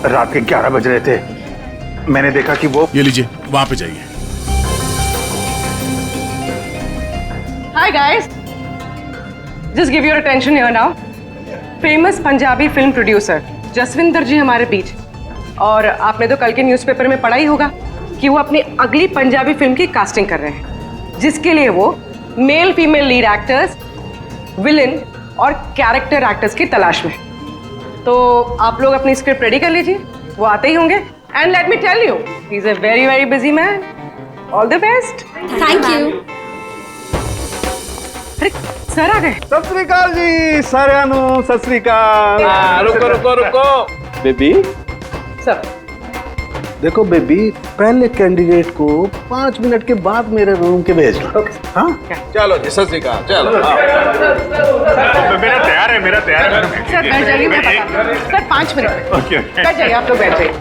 रात के 11 बज रहे थे, मैंने देखा कि वो। ये लीजिए, वहां पे जाइए। Hi guys, just give your attention here now. Famous Punjabi film producer Jaswinder ji हमारे बीच। और आपने तो कल के न्यूज़पेपर में पढ़ा ही होगा कि वो अपनी अगली पंजाबी फिल्म की कास्टिंग कर रहे हैं, जिसके लिए वो male female lead actors, villain और कैरेक्टर एक्टर्स की तलाश में। तो आप लोग अपनी स्क्रिप्ट रेडी कर लीजिए, वो आते ही होंगे। And let me tell you, he is a very very busy man. All the best. Thank you. अरे सर आ गए। सत श्री अकाल जी साਰਿਆਂ ਨੂੰ, सत श्री अकाल। रुको रुको रुको बेबी। सर देखो बेबी, पहले कैंडिडेट को 5 मिनट के बाद मेरे रूम के भेजना। हाँ चलो जी, सत श्री अकाल। चलो मेरा तैयार है, मेरा तैयार है। सर बैठ जाइए, मैं बता रही हूँ। सर 5 मिनट में बैठ जाइए, आप लोग बैठ जाइए।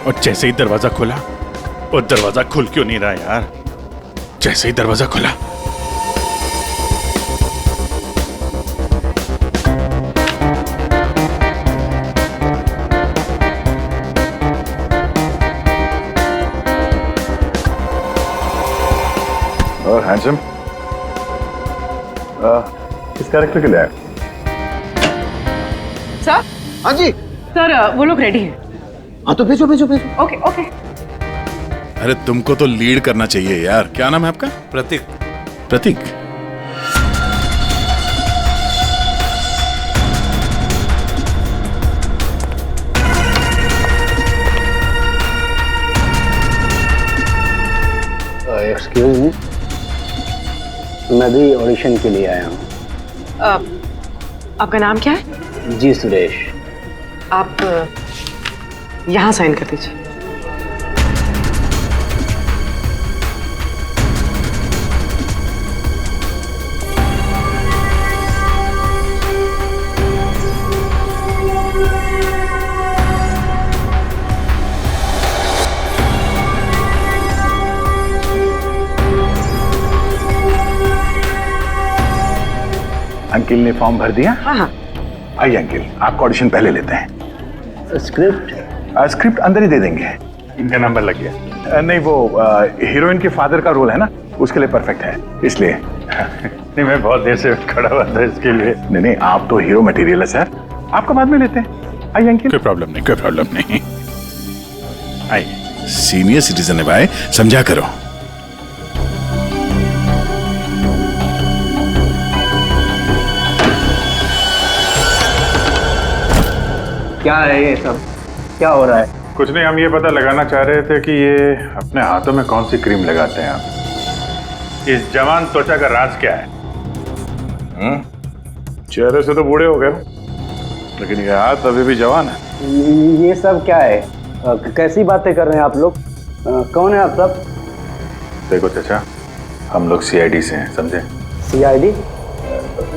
और जैसे ही दरवाजा खुला, और दरवाजा खुल क्यों नहीं रहा यार? जैसे ही दरवाजा खुला, और हैंडसम, किस कैरेक्टर के लिए आए? सर। हाँ जी। सर वो लोग रेडी हैं। हाँ तो भेजो भेजो भेजो। Okay okay. अरे तुमको तो लीड करना चाहिए यार। क्या नाम है आपका? प्रतीक। प्रतीक। एक्सक्यूज मी, मैं भी ऑडिशन के लिए आया हूँ। आपका नाम क्या है? जी सुरेश। आप यहाँ साइन कर दीजिए। अंकिल ने फॉर्म भर दिया? हाँ हाँ। आइए अंकिल, आपका ऑडिशन पहले लेते हैं। स्क्रिप्ट? स्क्रिप्ट अंदर ही दे देंगे। इनका नंबर लग गया। नहीं, वो हीरोइन के फादर का रोल है ना, उसके लिए परफेक्ट है, इसलिए। नहीं, मैं बहुत देर से खड़ा हुआ था इसके लिए। नहीं नहीं, आप तो हीरो मटेरियल है सर, आपका बाद में लेते हैं। आइए अंकिल। कोई प्रॉब्लम नहीं, कोई प्रॉब्लम नहीं। आइए, सीनियर सिटीजन है भाई, समझा करो। क्या है ये सब? क्या हो रहा है? कुछ नहीं, हम ये पता लगाना चाह रहे थे कि ये अपने हाथों में कौन सी क्रीम लगाते हैं आप। इस जवान त्वचा का राज क्या है? चेहरे से तो बूढ़े हो गए, लेकिन ये हाथ अभी भी जवान है। ये सब क्या है? कैसी बातें कर रहे हैं आप लोग? कौन है आप सब? देखो चाचा, हम लोग सीआईडी से हैं, समझे? सीआईडी?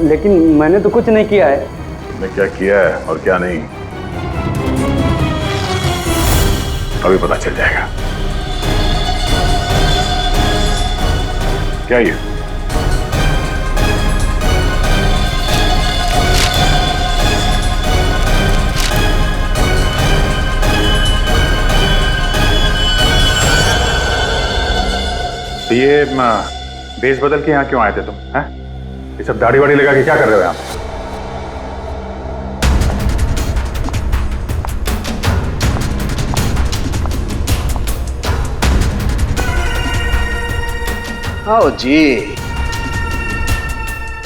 लेकिन मैंने तो कुछ नहीं किया है। तुमने क्या किया है और क्या नहीं, अभी पता चल जाएगा। क्या ये? तो ये भेष बदल के यहाँ क्यों आए थे तुम? हैं? ये सब दाढ़ी वाड़ी लगा के क्या कर रहे हो यहाँ? आओ जी।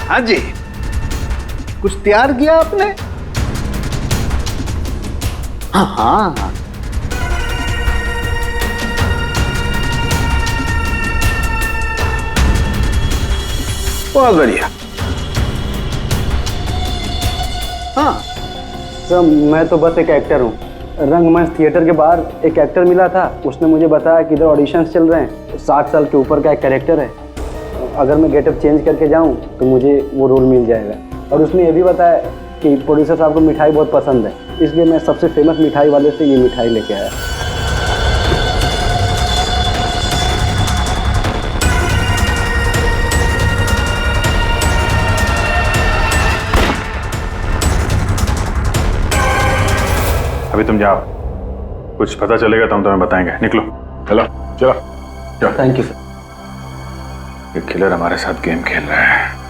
हाँ जी, कुछ तैयार किया आपने? हाँ हाँ। बहुत बढ़िया। हाँ सर, मैं तो बस एक एक्टर हूँ। रंगमंच थिएटर के बाहर एक एक्टर मिला था, उसने मुझे बताया कि इधर ऑडिशंस चल रहे हैं, 60 साल के ऊपर का एक कैरेक्टर है, अगर मैं गेटअप चेंज करके जाऊँ तो मुझे वो रोल मिल जाएगा। और उसने ये भी बताया कि प्रोड्यूसर साहब को मिठाई बहुत पसंद है, इसलिए मैं सबसे फेमस मिठाई वाले से ये मिठाई लेके आया। अभी तुम जाओ, कुछ पता चलेगा तो हम तुम्हें बताएंगे। निकलो, चलो चलो चलो। Thank you sir. ये किलर हमारे साथ गेम खेल रहा है।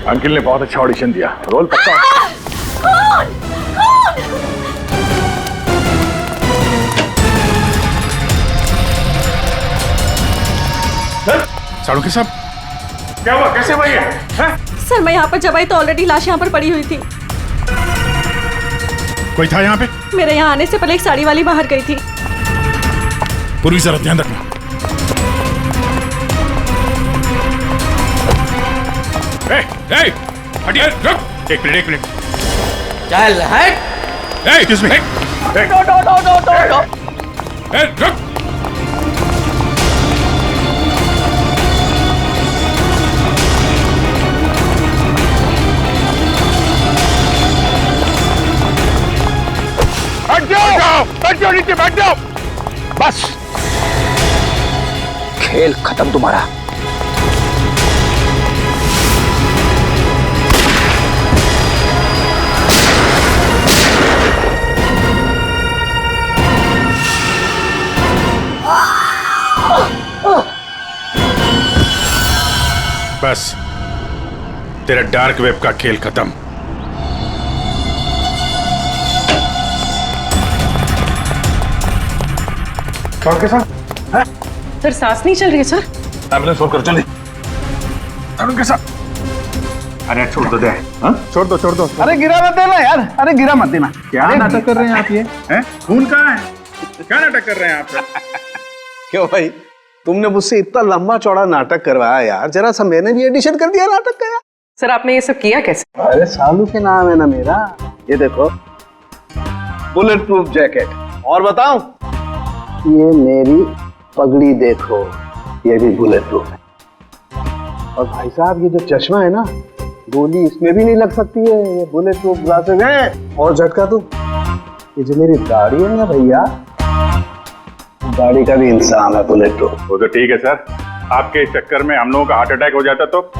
अंकिल ने बहुत अच्छा ऑडिशन दिया, रोल पक्का। साड़ू साहब, क्या हुआ, कैसे हुआ ये? सर मैं यहाँ पर जब आई तो ऑलरेडी लाश यहाँ पर पड़ी हुई थी। कोई था यहाँ पे? मेरे यहाँ आने से पहले एक साड़ी वाली बाहर गई थी। पूर्वी जरा ध्यान रखना। हटिए, रुक। एक मिनट। चल हट। Excuse me. रुक। बैठ जाओ नीचे, बैठ जाओ। बस, खेल खत्म तुम्हारा। बस, तेरा डार्क वेब का खेल खत्म। के साथ सर सांस नहीं चल रही है सर। एम्बुलेंस फोन कर, जल्दी। तरुण के साथ। अरे छोड़ दो दे। हाँ? छोड़ दो। अरे गिरा मत देना यार, अरे गिरा मत देना। क्या नाटक कर रहे हैं आप ये? हैं? खून कहाँ है? क्या नाटक कर रहे हैं आप? क्यों भाई, तुमने मुझसे इतना लंबा चौड़ा नाटक करवाया यार, जरा सा मैंने भी एडिशन कर दिया नाटक का यार। सर आपने ये सब किया कैसे? अरे सालू के नाम है ना मेरा। ये देखो, बुलेट प्रूफ जैकेट। और बताऊं, ये मेरी पगड़ी देखो, ये भी बुलेट प्रूफ है। और भाई साहब ये जो चश्मा है ना, गोली इसमें भी नहीं लग सकती है, ये बुलेट प्रूफ ग्लासेस हैं। और झटका तू, ये जो मेरी दाढ़ी है ना भैया, दाढ़ी का भी इंसान है बुलेट प्रूफ। वो तो ठीक है सर, आपके चक्कर में हम लोगों का हार्ट अटैक हो जाता तो?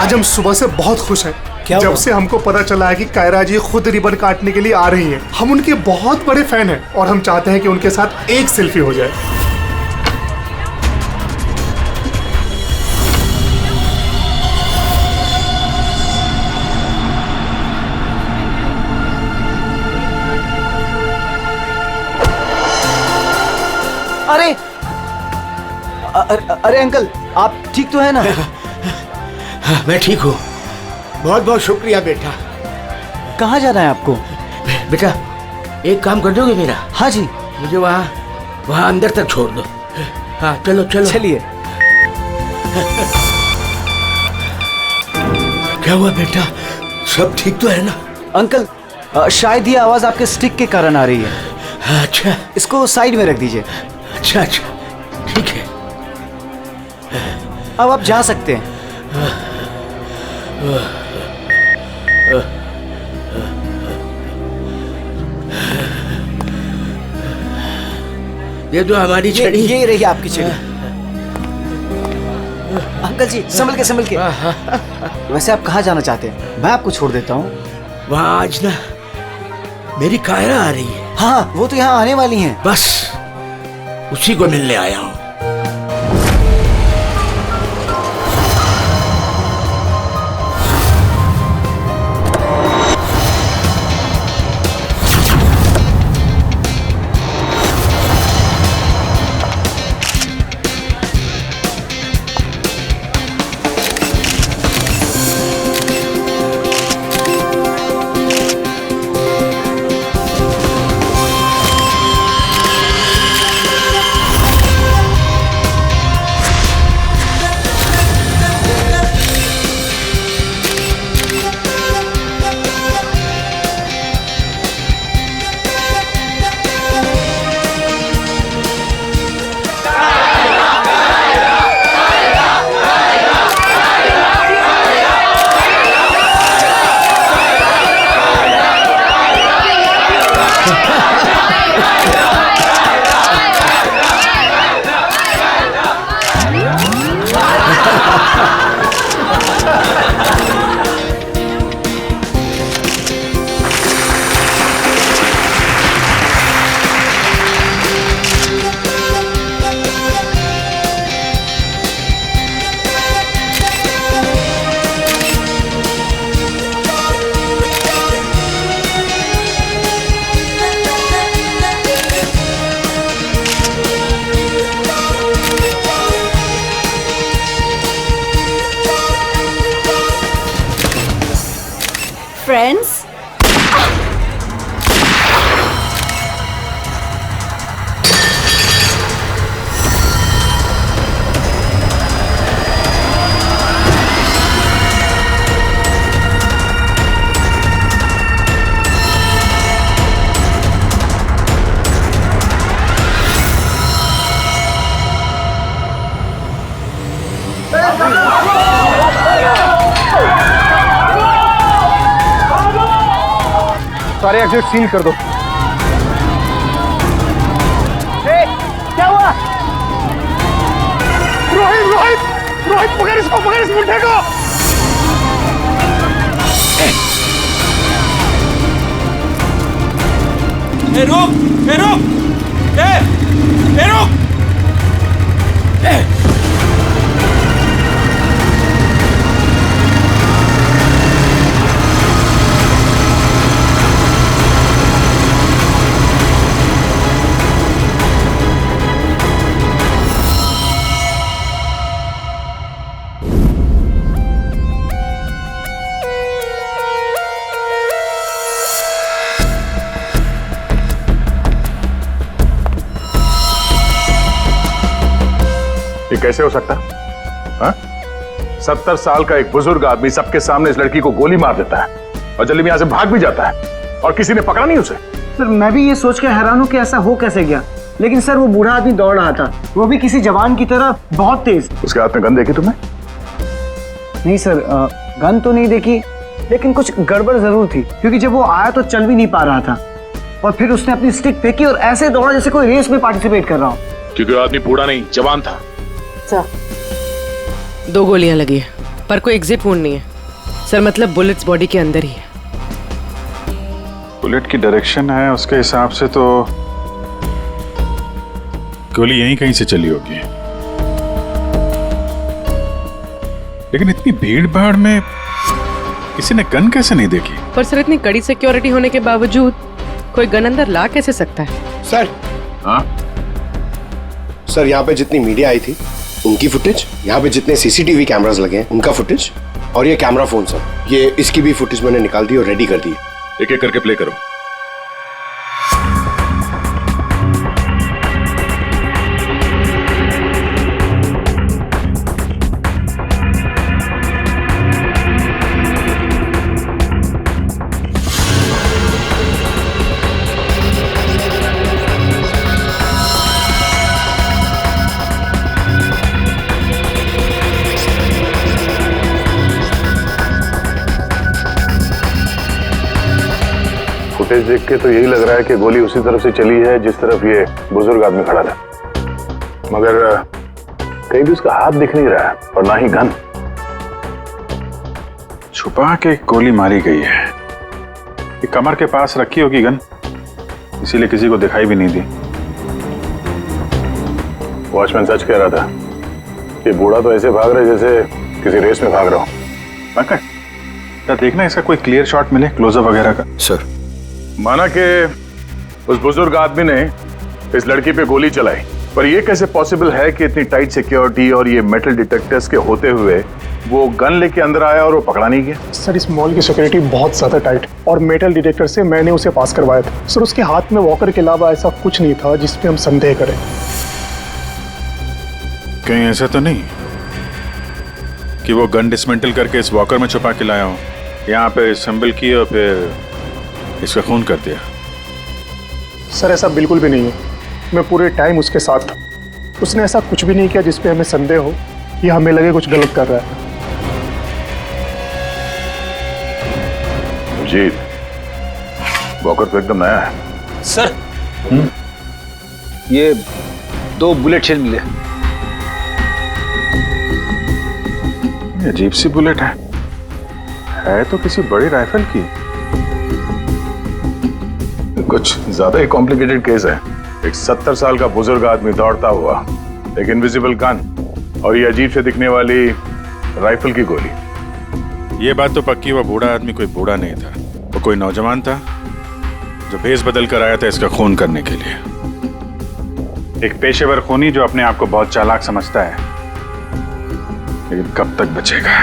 आज हम सुबह से बहुत खुश हैं। जब से हमको पता चला है कि कायरा जी खुद रिबन काटने के लिए आ रही हैं। हम उनके बहुत बड़े फैन हैं और हम चाहते हैं कि उनके साथ एक सेल्फी हो जाए। अरे अरे अंकल, आप ठीक तो है ना? मैं ठीक हूँ, बहुत बहुत शुक्रिया बेटा। कहाँ जाना है आपको? बेटा एक काम कर दोगे मेरा? हाँ जी। मुझे वहाँ अंदर तक छोड़ दो। हाँ चलो चलो। चलिए। क्या हुआ बेटा, सब ठीक तो है ना? अंकल शायद ये आवाज आपके स्टिक के कारण आ रही है। अच्छा, इसको साइड में रख दीजिए। अच्छा अच्छा ठीक है। अब आप जा सकते हैं। ये तो हमारी छड़ी। ये रही आपकी छड़ी। अंकल जी संभल के। वैसे आप कहाँ जाना चाहते हैं? मैं आपको छोड़ देता हूँ। वहाँ आज ना मेरी कायरा आ रही है। हाँ, वो तो यहाँ आने वाली हैं। बस उसी को मिलने आया हूँ। फ्रेंड्स, सारे एग्जिट सील कर दो। क्या हुआ? रोहित रोहित रोहित, पकड़ इसको, पकड़ इस मुंडे को। रुक, रुक, रुक। ये कैसे हो सकता? हाँ? 70 साल का एक बुजुर्ग आदमी सबके सामने इस लड़की को गोली मार देता है और जल्दी में यहां से भाग भी जाता है और किसी ने पकड़ा नहीं उसे। सर मैं भी ये सोच के हैरान हूँ कि ऐसा हो कैसे गया, लेकिन सर वो बूढ़ा आदमी दौड़ रहा था, वो भी किसी जवान की तरह बहुत तेज। उसके हाथ में गन देखी तुमने? नहीं सर, गन तो नहीं देखी, लेकिन कुछ गड़बड़ जरूर थी, क्योंकि जब वो आया तो चल भी नहीं पा रहा था और फिर उसने अपनी स्टिक फेंकी और ऐसे दौड़ा जैसे कोई रेस में पार्टिसिपेट कर रहा हो। क्योंकि वो आदमी बूढ़ा नहीं, जवान था। 2 गोलियां लगी है, पर कोई एग्जिट वुंड नहीं है सर, मतलब बुलेट्स बॉडी के अंदर ही है। बुलेट की डायरेक्शन है, उसके हिसाब से तो गोली यहीं कहीं से चली होगी। लेकिन इतनी भीड़ भाड़ में किसी ने गन कैसे नहीं देखी? पर सर इतनी कड़ी सिक्योरिटी होने के बावजूद कोई गन अंदर ला कैसे सकता है? सर, हाँ सर यहाँ पे जितनी मीडिया आई थी उनकी फुटेज, यहाँ पे जितने सीसीटीवी कैमरास लगे हैं उनका फुटेज, और ये कैमरा फोन सर, ये इसकी भी फुटेज मैंने निकाल दी और रेडी कर दी। एक एक करके प्ले करो। फुटेज देख के तो यही लग रहा है कि गोली उसी तरफ से चली है जिस तरफ ये बुजुर्ग आदमी खड़ा था, मगर कहीं भी उसका हाथ दिख नहीं रहा है और ना ही गन। छुपा के गोली मारी गई है, ये कमर के पास रखी होगी गन, इसीलिए किसी को दिखाई भी नहीं दी। वॉचमैन सच कह रहा था कि बूढ़ा तो ऐसे भाग रहा है जैसे किसी रेस में भाग रहा हूं। पंकज, क्या देखना इसका कोई क्लियर शॉट मिले, क्लोजअप वगैरह का। सर, माना कि उस बुजुर्ग आदमी ने इस लड़की पे गोली चलाई, पर यह कैसे पॉसिबल है कि इतनी टाइट सिक्योरिटी और ये मेटल डिटेक्टर्स के होते हुए वो गन लेके अंदर आया और वो पकड़ा नहीं गया? सर इस मॉल की सिक्योरिटी बहुत ज्यादा टाइट और मेटल डिटेक्टर से मैंने उसे पास करवाया था। सर उसके हाथ में वॉकर के अलावा ऐसा कुछ नहीं था जिस पे हम संदेह करें। कहीं ऐसा तो नहीं कि वो गन डिसमेंटल करके इस वॉकर में छुपा के लाया हो, यहाँ पे असेंबल किया और फिर इसका खून कर दिया? सर ऐसा बिल्कुल भी नहीं है, मैं पूरे टाइम उसके साथ था। उसने ऐसा कुछ भी नहीं किया जिस पे हमें संदेह हो या हमें लगे कुछ गलत कर रहा है। जी, वॉकर तो एकदम नया है। सर, ये 2 बुलेट शेल मिले। ये अजीब सी बुलेट है तो किसी बड़ी राइफल की। कुछ ज्यादा ही कॉम्प्लिकेटेड केस है। एक 70 साल का बुजुर्ग आदमी दौड़ता हुआ, एक इनविजिबल गन और ये अजीब से दिखने वाली राइफल की गोली। ये बात तो पक्की, वो बूढ़ा आदमी कोई बूढ़ा नहीं था, वो कोई नौजवान था जो भेस बदल कर आया था इसका खून करने के लिए। एक पेशेवर खूनी जो अपने आप को बहुत चालाक समझता है, लेकिन कब तक बचेगा?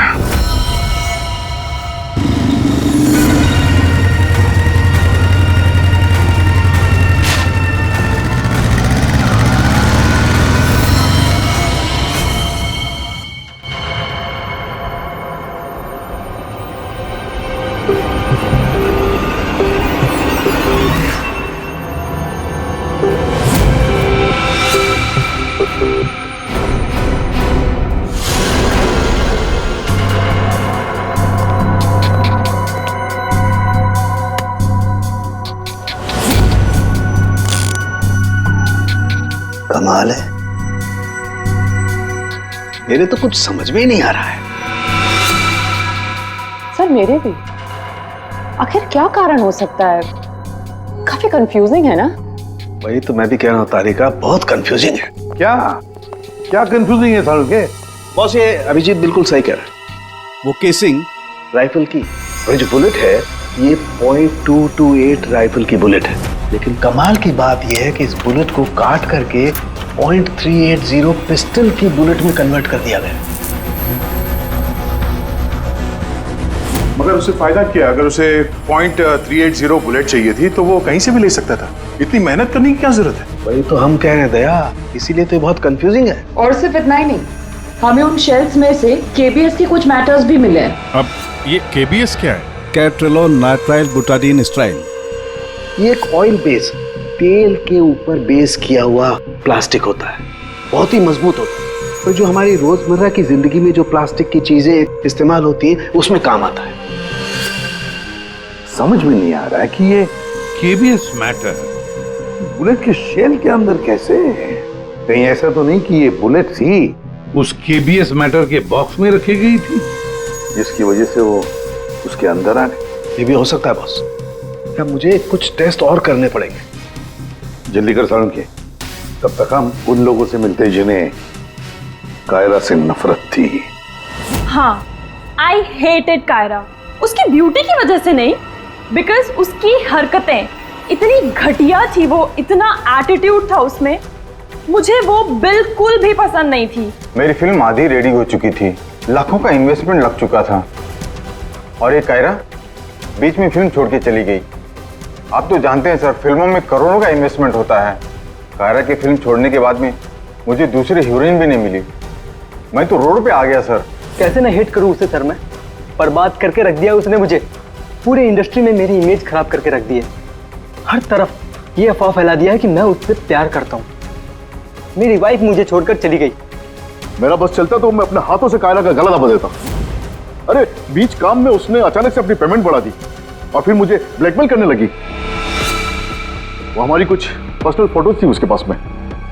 कमाल है, मेरे तो कुछ समझ में ही नहीं आ रहा है। सर मेरे भी। आखिर क्या कारण हो सकता है? काफी कंफ्यूजिंग है ना? वही तो मैं भी कह रहा हूँ तारिका, बहुत कंफ्यूजिंग है। क्या कंफ्यूजिंग है सारुण के? बॉस, ये अभिजीत बिल्कुल सही कह रहा है। वो केसिंग राइफल की और जो बुलेट है ये .228 राइफल की बुलेट है, लेकिन कमाल की बात यह है कि इस बुलेट को काट करके .380 पिस्टल की बुलेट में कन्वर्ट कर दिया गया। मगर उसे फायदा क्या? अगर उसे .380 बुलेट चाहिए थी तो वो कहीं से भी ले सकता था। इतनी मेहनत करने की क्या जरूरत है? वही तो हम कह रहे हैं दया, इसीलिए तो बहुत कंफ्यूजिंग है। और सिर्फ इतना ही नहीं, हमें उन शेल्स में से केबीएस के कुछ मैटर्स भी मिले हैं। अब ये केबीएस क्या है? कैट्रेलोन नाइट्राइल बुटाडीन स्ट्राइन। ये एक ऑयल बेस, तेल के ऊपर बेस किया हुआ प्लास्टिक होता है, बहुत ही मजबूत होता है और जो हमारी रोजमर्रा की जिंदगी में जो प्लास्टिक की चीजें इस्तेमाल होती हैं उसमें काम आता है। समझ में नहीं आ रहा है कि ये केबीएस मैटर बुलेट के शेल के अंदर कैसे? कहीं ऐसा तो नहीं कि ये बुलेट थी उस केबीएस मैटर के बॉक्स में रखी गई थी जिसकी वजह से वो उसके अंदर आ गए? ये भी हो सकता है बॉस। क्या मुझे कुछ टेस्ट और करने पड़ेंगे? जल्दी कर सारुण के, तब तक हम उन लोगों से मिलते जिन्हें कायरा से नफरत थी। हाँ, आई हेटेड कायरा। उसकी ब्यूटी की वजह से नहीं, बिकॉज उसकी हरकतें इतनी घटिया थी, वो इतना एटीट्यूड था उसमें, मुझे वो बिल्कुल भी पसंद नहीं थी। मेरी फिल्म आधी रेडी हो चुकी थी, लाखों का इन्वेस्टमेंट लग चुका था और ये कायरा बीच में फिल्म छोड़ के चली गई। आप तो जानते हैं सर, फिल्मों में करोड़ों का इन्वेस्टमेंट होता है। कायरा की फिल्म छोड़ने के बाद में मुझे दूसरी हीरोइन भी नहीं मिली, मैं तो रोड पे आ गया सर। कैसे ना हिट करूं उसे सर, मैं बर्बाद करके रख दिया उसने मुझे। पूरे इंडस्ट्री में मेरी इमेज खराब करके रख दी है। हर तरफ ये अफवाह फैला दिया है कि मैं उससे प्यार करता हूँ। मेरी वाइफ मुझे छोड़कर चली गई। मेरा बस चलता तो मैं अपने हाथों से कायरा का गला दबा देता। अरे बीच काम में उसने अचानक से अपनी पेमेंट बढ़ा दी और फिर मुझे ब्लैकमेल करने लगी। वो हमारी कुछ पर्सनल फोटोज थी उसके पास में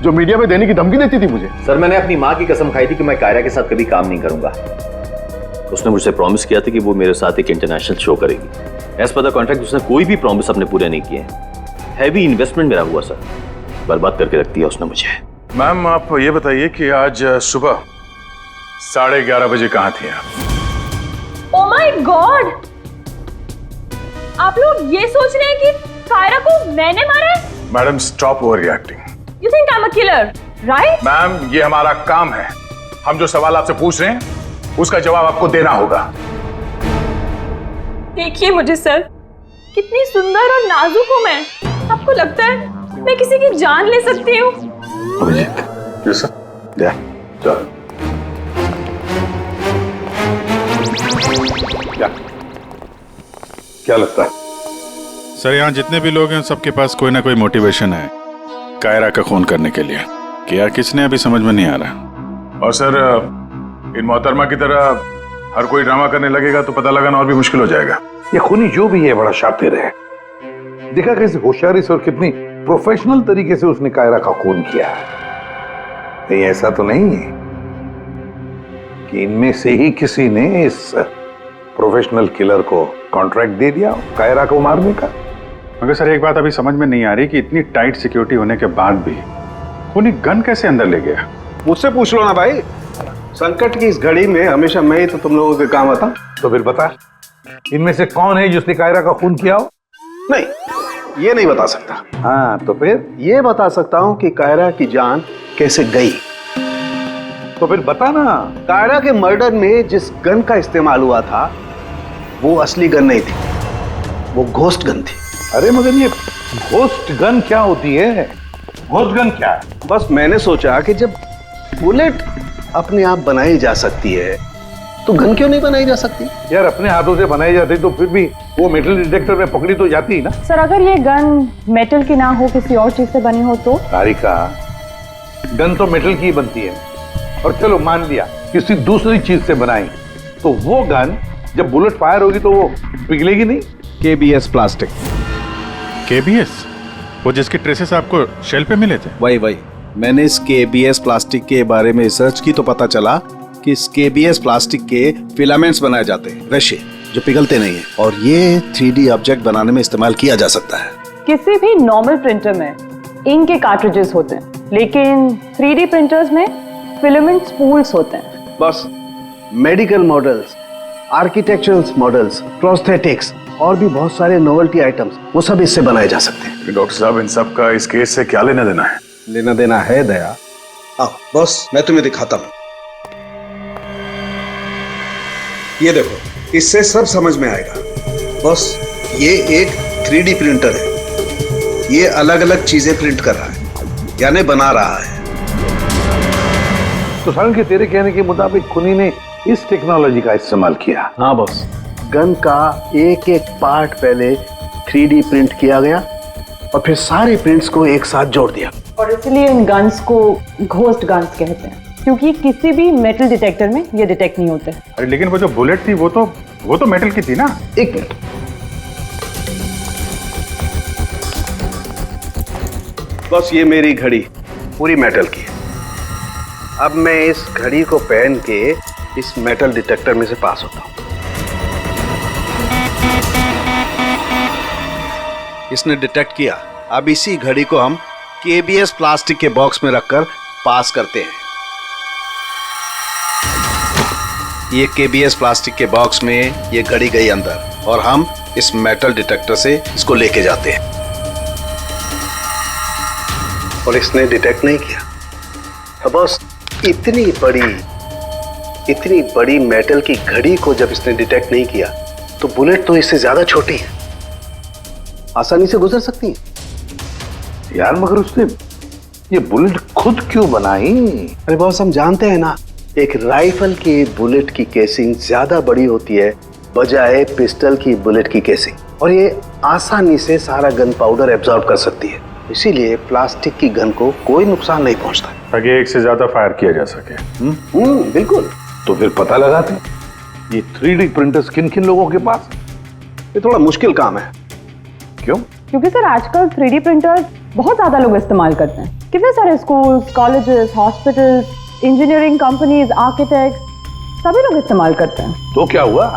जो मीडिया में देने की धमकी देती थी मुझे। सर, मैंने अपनी माँ की कसम खाई थी कि मैं कायरा के साथ कभी काम नहीं करूंगा। उसने मुझसे प्रॉमिस किया था कि वो मेरे साथ एक इंटरनेशनल शो करेगी। एज पर द कॉन्ट्रैक्ट उसने कोई भी प्रॉमिस अपने पूरे नहीं किए। हैवी इन्वेस्टमेंट मेरा हुआ सर, बर्बाद करके रख दिया उसने मुझे। मैम आप ये बताइए कि आज सुबह 11:30 बजे कहाँ थे आप? ओ माय गॉड, आप लोग ये सोच रहे हैं कि कायरा को मैंने मारा है? Madam stop over reacting. You think I am a killer, right? Ma'am ये हमारा काम है, हम जो सवाल आपसे पूछ रहे हैं उसका जवाब आपको देना होगा। देखिए मुझे सर, कितनी सुंदर और नाजुक हूँ मैं। आपको लगता है मैं किसी की जान ले सकती हूँ? Abhijeet, yes sir. या, चलो। क्या लगता है सर, यहाँ जितने भी लोग हैं सबके पास कोई ना कोई मोटिवेशन है कायरा का खून करने के लिए। क्या किसने अभी समझ में नहीं आ रहा। और सर इन मोहतरमा की तरह हर कोई ड्रामा करने लगेगा तो पता लगाना और भी मुश्किल हो जाएगा। ये खूनी जो भी है बड़ा शातिर है। देखा कैसे होशियारी से और कितनी प्रोफेशनल तरीके से उसने कायरा का खून किया। कहीं ऐसा तो नहीं है कि इनमें से ही किसी ने इस प्रोफेशनल किलर को कॉन्ट्रैक्ट दे दिया कायरा को मारने का। मगर सर एक बात अभी समझ में नहीं आ रही कि इतनी टाइट सिक्योरिटी होने के बाद भी खूनी गन कैसे अंदर ले गया। मुझसे पूछ लो ना भाई, संकट की इस घड़ी में हमेशा मैं ही तो तुम लोगों के काम आता। तो फिर बता, इनमें से कौन है जिसने कायरा का खून किया हो? नहीं, ये नहीं बता सकता। हाँ तो फिर? ये बता सकता हूं कि कायरा की जान कैसे गई। तो फिर बता ना। कायरा के मर्डर में जिस गन का इस्तेमाल हुआ था वो असली गन नहीं थी, वो घोस्ट गन थी। अरे मगर ये घोस्ट गन क्या होती है? घोस्ट गन क्या है? बस मैंने सोचा कि जब बुलेट अपने आप बनाई जा सकती है तो गन क्यों नहीं बनाई जा सकती? यार अपने हाथों से बनाई जाती तो फिर भी वो मेटल डिटेक्टर में पकड़ी तो जाती ना। सर अगर ये गन मेटल की ना हो, किसी और चीज से बनी हो तो? तारिका, गन तो मेटल की ही बनती है। और चलो मान लिया किसी दूसरी चीज से बनाई, तो वो गन जब बुलेट फायर होगी तो वो पिघलेगी नहीं। KBS plastic. KBS? वो जिसके ट्रेसेस आपको शेल पे मिले थे? वही मैंने इस KBS प्लास्टिक के बारे में रिसर्च की तो पता चला कि इस KBS प्लास्टिक के फिलामेंट्स बनाए जाते हैं, रेशे जो पिघलते नहीं है, और ये 3D ऑब्जेक्ट बनाने में इस्तेमाल किया जा सकता है। किसी भी नॉर्मल प्रिंटर में इंक के कार्ट्रिजेस होते हैं, लेकिन 3D प्रिंटर्स में फिलामेंट स्पूल्स होते हैं। बस medical models, architectural models, prosthetics और भी बहुत सारे नोवेल्टी आइटम्स वो सब इससे बनाए जा सकते हैं। डॉक्टर साहब इन सब का इस केस से क्या लेना देना है? लेना देना है दया। आओ बॉस, मैं तुम्हें दिखाता हूं। ये देखो, इससे सब समझ में आएगा। बॉस ये एक 3D प्रिंटर है, ये अलग अलग चीजें प्रिंट कर रहा है, यानी बना रहा है। तो सारण के तेरे कहने के मुताबिक खूनी ने इस टेक्नोलॉजी का इस्तेमाल किया? हाँ बॉस, गन का एक एक पार्ट पहले 3D प्रिंट किया गया और फिर सारे प्रिंट्स को एक साथ जोड़ दिया। और इसलिए इन गन्स को घोस्ट गन्स कहते हैं, क्योंकि किसी भी मेटल डिटेक्टर में ये डिटेक्ट नहीं होते। अरे लेकिन वो जो बुलेट थी वो तो मेटल की थी ना। एक मिनट, बस ये मेरी घड़ी पूरी मेटल की है। अब मैं इस घड़ी को पहन के इस मेटल डिटेक्टर में से पास होता हूं। इसने डिटेक्ट किया। अब इसी घड़ी को हम KBS प्लास्टिक के बॉक्स में रखकर पास करते हैं। ये KBS प्लास्टिक के बॉक्स में ये घड़ी गई अंदर और हम इस मेटल डिटेक्टर से इसको लेके जाते हैं। और इसने डिटेक्ट नहीं किया। अब बस इतनी बड़ी मेटल की घड़ी को जब इसने डिटेक्ट नहीं किया तो बुलेट तो इससे ज्यादा छोटी है, आसानी से गुजर सकती है। यार मगर उसने ये बुलेट खुद क्यों बनाई? अरे बॉस, हम जानते हैं ना, एक राइफल की बुलेट की केसिंग ज्यादा बड़ी होती है बजाय पिस्टल की बुलेट की केसिंग, और ये आसानी से सारा गन पाउडर एब्जॉर्ब कर सकती है। इसीलिए प्लास्टिक की गन को कोई नुकसान नहीं पहुंचता, ताकि एक से ज्यादा फायर किया जा सके। बिल्कुल। तो फिर पता लगाते ये 3D प्रिंटर्स किन किन लोगों के पास? ये थोड़ा मुश्किल काम है। क्यों? क्योंकि सर आजकल 3D प्रिंटर्स बहुत ज्यादा लोग इस्तेमाल करते हैं। कितने सारे schools, colleges, hospitals, engineering companies, architects, सभी लोग इस्तेमाल करते हैं। तो क्या हुआ?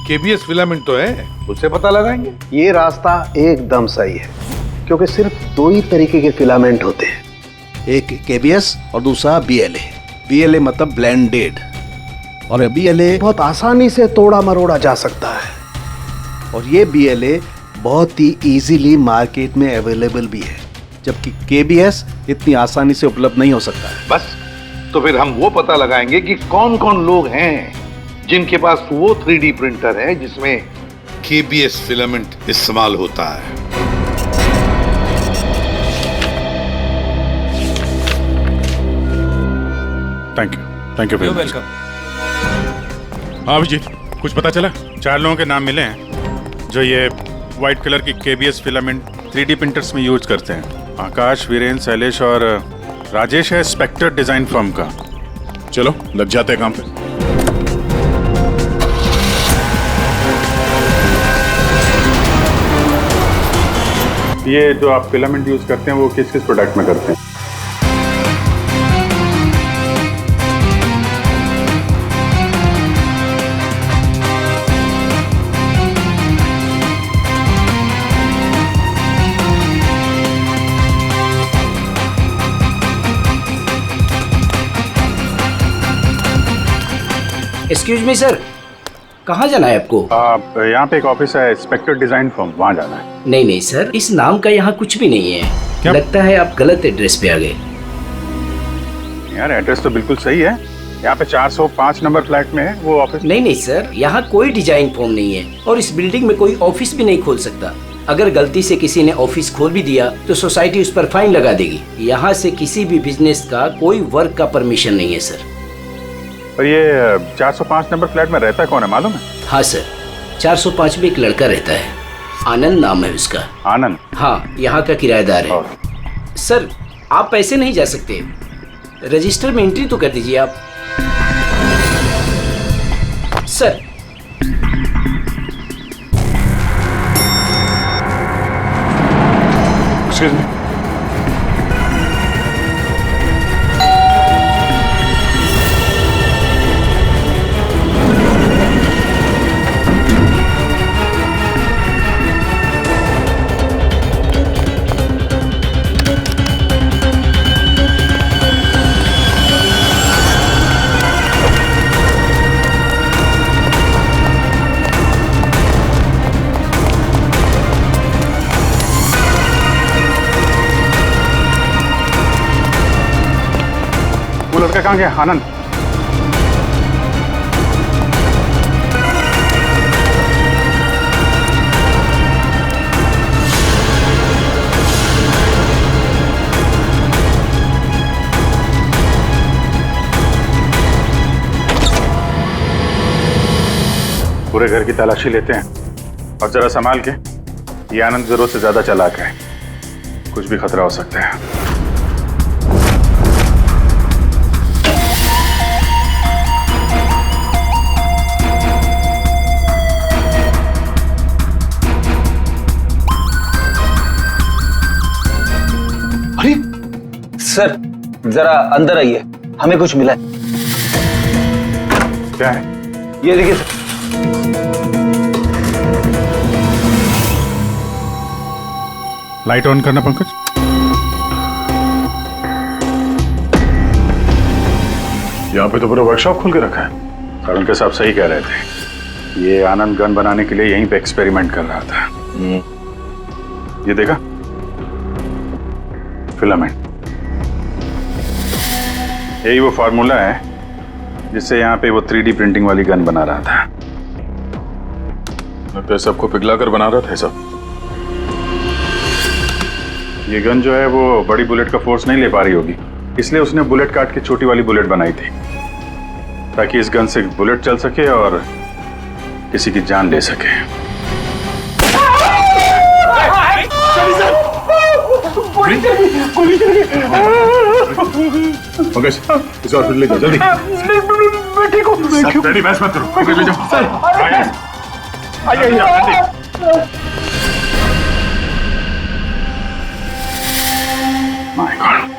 केबीएस फिलामेंट तो है, उससे पता लगाएंगे। ये रास्ता एकदम सही है, क्योंकि सिर्फ दो ही तरीके के फिलामेंट होते हैं, एक केबीएस और दूसरा बीएलए। बीएलए मतलब ब्लेंडेड, और बीएलए बहुत आसानी से तोड़ा मरोड़ा जा सकता है, और ये बीएलए बहुत ही इजीली मार्केट में अवेलेबल भी है, जबकि केबीएस इतनी आसानी से उपलब्ध नहीं हो सकता है। बस तो फिर हम वो पता लगाएंगे कि कौन कौन लोग हैं जिनके पास वो 3D प्रिंटर है जिसमें केबीएस फिलामेंट इस्तेमाल होता है। Thank you welcome. हाँ अभिजीत, कुछ पता चला? 4 लोगों के नाम मिले हैं जो ये व्हाइट कलर की केबीएस फिलामेंट 3D प्रिंटर्स में यूज करते हैं। आकाश, वीरेन, शैलेश और राजेश है स्पेक्टर डिजाइन फर्म का। चलो लग जाते हैं काम पे। ये जो आप फिलामेंट यूज करते हैं वो किस किस प्रोडक्ट में करते हैं? एक्सक्यूज मी सर, कहाँ जाना है आपको? यहाँ पे एक ऑफिस है स्पेक्टर डिजाइन फर्म, वहाँ जाना है। नहीं नहीं सर, इस नाम का यहाँ कुछ भी नहीं है। क्या? लगता है आप गलत एड्रेस पे आ गए। यार एड्रेस तो बिल्कुल सही है, यहाँ पे 405 नंबर फ्लैट में है वो ऑफिस। नहीं नहीं सर, यहाँ कोई डिजाइन फर्म नहीं है और इस बिल्डिंग में कोई ऑफिस भी नहीं खोल सकता। अगर गलती से किसी ने ऑफिस खोल भी दिया तो सोसाइटी उस पर फाइन लगा देगी। यहाँ से किसी भी बिजनेस का कोई वर्क का परमिशन नहीं है सर। और ये 405 नंबर फ्लैट में रहता कौन है मालूम है? हाँ सर, 405 में एक लड़का रहता है, आनंद नाम है उसका। आनंद? हाँ, यहाँ का किराएदार है। सर आप ऐसे नहीं जा सकते, रजिस्टर में एंट्री तो कर दीजिए आप। सर एक्सक्यूज मी, वो लड़का कहाँ गया? आनंद? पूरे घर की तलाशी लेते हैं और जरा संभाल के। ये आनंद जरूरत से ज्यादा चालाक है, कुछ भी खतरा हो सकता है। अरे सर जरा अंदर आइए, हमें कुछ मिला है। क्या है? ये देखिए सर। लाइट ऑन करना पंकज। यहाँ पे तो पूरा वर्कशॉप खोल के रखा है। तरुण के साहब सही कह रहे थे, ये आनंद गन बनाने के लिए यहीं पे एक्सपेरिमेंट कर रहा था। ये देखा फिलामेंट, यही वो फार्मूला है जिससे यहाँ पे वो 3D प्रिंटिंग वाली गन बना रहा था। लगता है सबको पिघला कर बना रहा था सब। ये गन जो है वो बड़ी बुलेट का फोर्स नहीं ले पा रही होगी, इसलिए उसने बुलेट काट के छोटी वाली बुलेट बनाई थी, ताकि इस गन से बुलेट चल सके और किसी की जान ले सके। पंकज इस हॉस्पिटल ले जाओ जल्दी। मैं ठीक हूँ। डैडी बहस मत करो, पंकज ले जाओ। My God.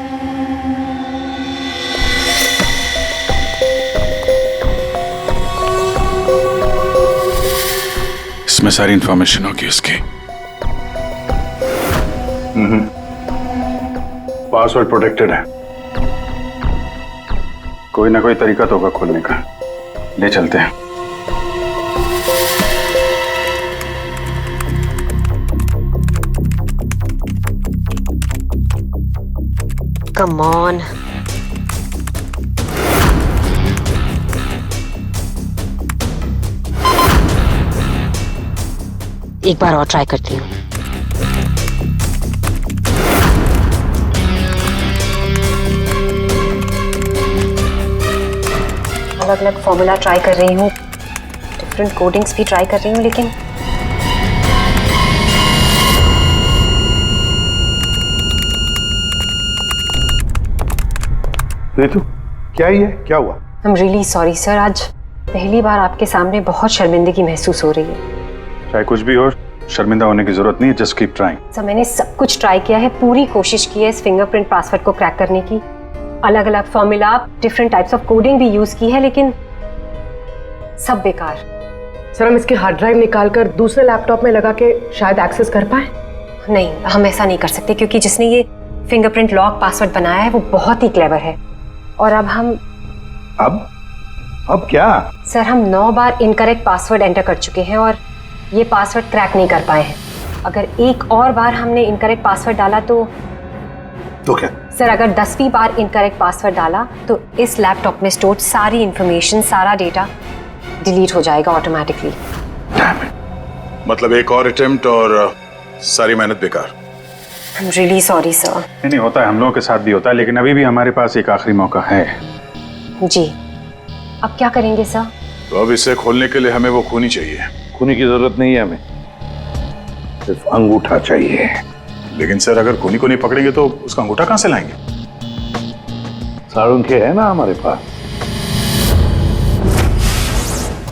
इसमें सारी इंफॉर्मेशन होगी उसकी। पासवर्ड प्रोटेक्टेड है, कोई ना कोई तरीका तो होगा खोलने का। ले चलते हैं। Come on. एक बार और ट्राई करती हूँ। अलग अलग फॉर्मूला ट्राई कर रही हूँ, डिफरेंट कोडिंग्स भी ट्राई कर रही हूँ, लेकिन रितु, क्या ही है, क्या हुआ? I'm really sorry सर, आज पहली बार आपके सामने बहुत शर्मिंदगी महसूस हो रही है। चाहे कुछ भी हो, शर्मिंदा होने की जरूरत नहीं है, जस्ट कीप ट्राइंग। सर मैंने सब कुछ ट्राई किया है, पूरी कोशिश की है इस फिंगरप्रिंट पासवर्ड को क्रैक करने की, अलग अलग formula, different types of coding भी यूज की है, लेकिन सब बेकार। सर हम इसके हार्ड ड्राइव निकाल कर दूसरे लैपटॉप में लगा के शायद एक्सेस कर पाए। नहीं, हम ऐसा नहीं कर सकते, क्योंकि जिसने ये फिंगरप्रिंट लॉक पासवर्ड बनाया है वो बहुत ही क्लेवर है। और अब हम अब क्या? सर हम 9 बार इनकरेक्ट पासवर्ड एंटर कर चुके हैं और ये पासवर्ड क्रैक नहीं कर पाए हैं। अगर एक और बार हमने इनकरेक्ट पासवर्ड डाला तो क्या? सर अगर 10वीं बार इनकरेक्ट पासवर्ड डाला तो इस लैपटॉप में स्टोर्ड सारी इंफॉर्मेशन, सारा डेटा डिलीट हो जाएगा ऑटोमेटिकली। मतलब एक और अटेम्प्ट और सारी मेहनत बेकार। I'm really sorry sir। नहीं होता है, हम लोगों के साथ भी होता है, लेकिन अभी भी हमारे पास एक आखिरी मौका है। जी, अब क्या करेंगे सर? तो अब इसे खोलने के लिए हमें वो खूनी चाहिए। खूनी की जरूरत नहीं है हमें, सिर्फ अंगूठा चाहिए। लेकिन सर अगर खूनी को नहीं पकड़ेंगे तो उसका अंगूठा कहां से लाएंगे? साड़ुंखे है ना हमारे पास।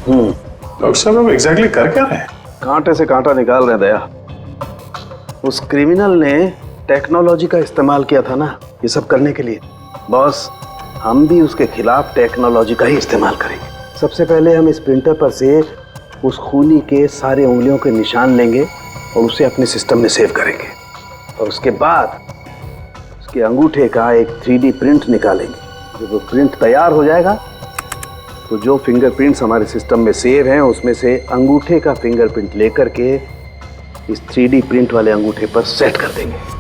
डॉक्टर साहब अब एग्जैक्टली कर क्या रहे हैं? कांटे से कांटा निकाल रहे हैं दया। उस क्रिमिनल ने टेक्नोलॉजी का इस्तेमाल किया था ना ये सब करने के लिए। बॉस, हम भी उसके खिलाफ टेक्नोलॉजी का ही इस्तेमाल करेंगे। सबसे पहले हम इस प्रिंटर पर से उस खूनी के सारे उंगलियों के निशान लेंगे और उसे अपने सिस्टम में सेव करेंगे, और उसके बाद उसके अंगूठे का एक 3D प्रिंट निकालेंगे। जब वो प्रिंट तैयार हो जाएगा तो जो फिंगरप्रिंट्स हमारे सिस्टम में सेव हैं उसमें से अंगूठे का फिंगरप्रिंट लेकर के इस 3D प्रिंट वाले अंगूठे पर सेट कर देंगे।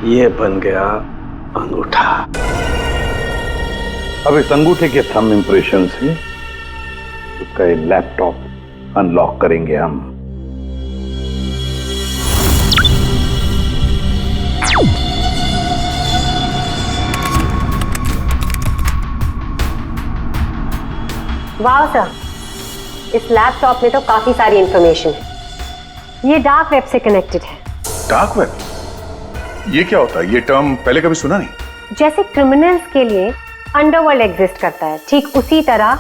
ये बन गया अंगूठा। अब इस अंगूठे के थंब इंप्रेशन से उसका ये लैपटॉप अनलॉक करेंगे हम। वाह सर, इस लैपटॉप में तो काफी सारी इंफॉर्मेशन है। ये डार्क वेब से कनेक्टेड है। Dark web? ये क्या होता है? ये टर्म पहले कभी सुना नहीं। जैसे क्रिमिनल्स के लिए अंडरवर्ल्ड एग्जिस्ट करता है, ठीक उसी तरह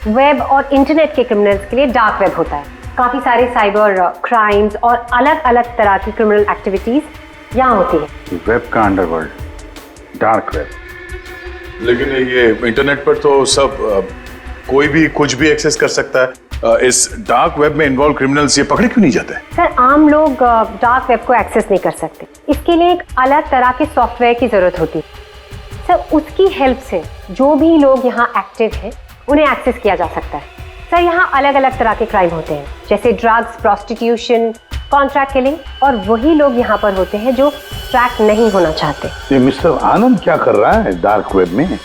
वेब और इंटरनेट के क्रिमिनल्स के लिए डार्क वेब होता है। काफी सारे साइबर क्राइम्स और अलग अलग तरह की क्रिमिनल एक्टिविटीज यहाँ होती है। वेब का अंडरवर्ल्ड, डार्क वेब। लेकिन ये इंटरनेट पर तो सब कोई भी कुछ भी एक्सेस कर सकता है। इस डार्क वेब में इन्वॉल्व क्रिमिनल्स ये पकड़े क्यों नहीं जाते? सर आम लोग डार्क वेब को एक्सेस नहीं कर सकते, इसके लिए एक अलग तरह के सॉफ्टवेयर की जरूरत होती है। सर उसकी हेल्प से जो भी लोग यहाँ एक्टिव हैं उन्हें एक्सेस किया जा सकता है। सर यहाँ अलग अलग तरह के क्राइम होते हैं, जैसे ड्रग्स, प्रोस्टिट्यूशन, कॉन्ट्रैक्ट किलिंग, और वही लोग यहाँ पर होते हैं जो ट्रैक नहीं होना चाहते। ये मिस्टर आनंद क्या कर रहा है डार्क वेब में?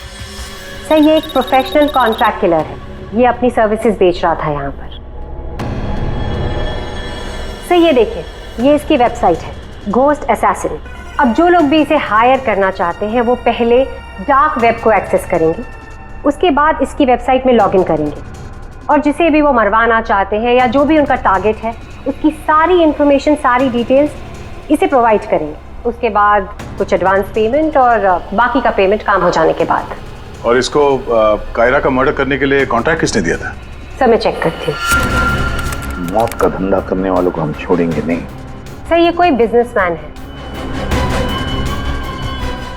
सर ये एक प्रोफेशनल कॉन्ट्रैक्ट किलर है, ये अपनी सर्विसेज बेच रहा था यहाँ पर। सर ये देखिए, ये इसकी वेबसाइट है, घोस्ट असैसिन। अब जो लोग भी इसे हायर करना चाहते हैं वो पहले डार्क वेब को एक्सेस करेंगे, उसके बाद इसकी वेबसाइट में लॉगिन करेंगे, और जिसे भी वो मरवाना चाहते हैं या जो भी उनका टारगेट है उसकी सारी इंफॉर्मेशन, सारी डिटेल्स इसे प्रोवाइड करेंगे। उसके बाद कुछ एडवांस पेमेंट और बाकी का पेमेंट काम हो जाने के बाद। और इसको कायरा का मर्डर करने के लिए कॉन्ट्रैक्ट किसने दिया था? सर मैं चेक करती हूँ। मौत का धंधा करने वालों को हम छोड़ेंगे नहीं। सर ये कोई बिजनेसमैन है,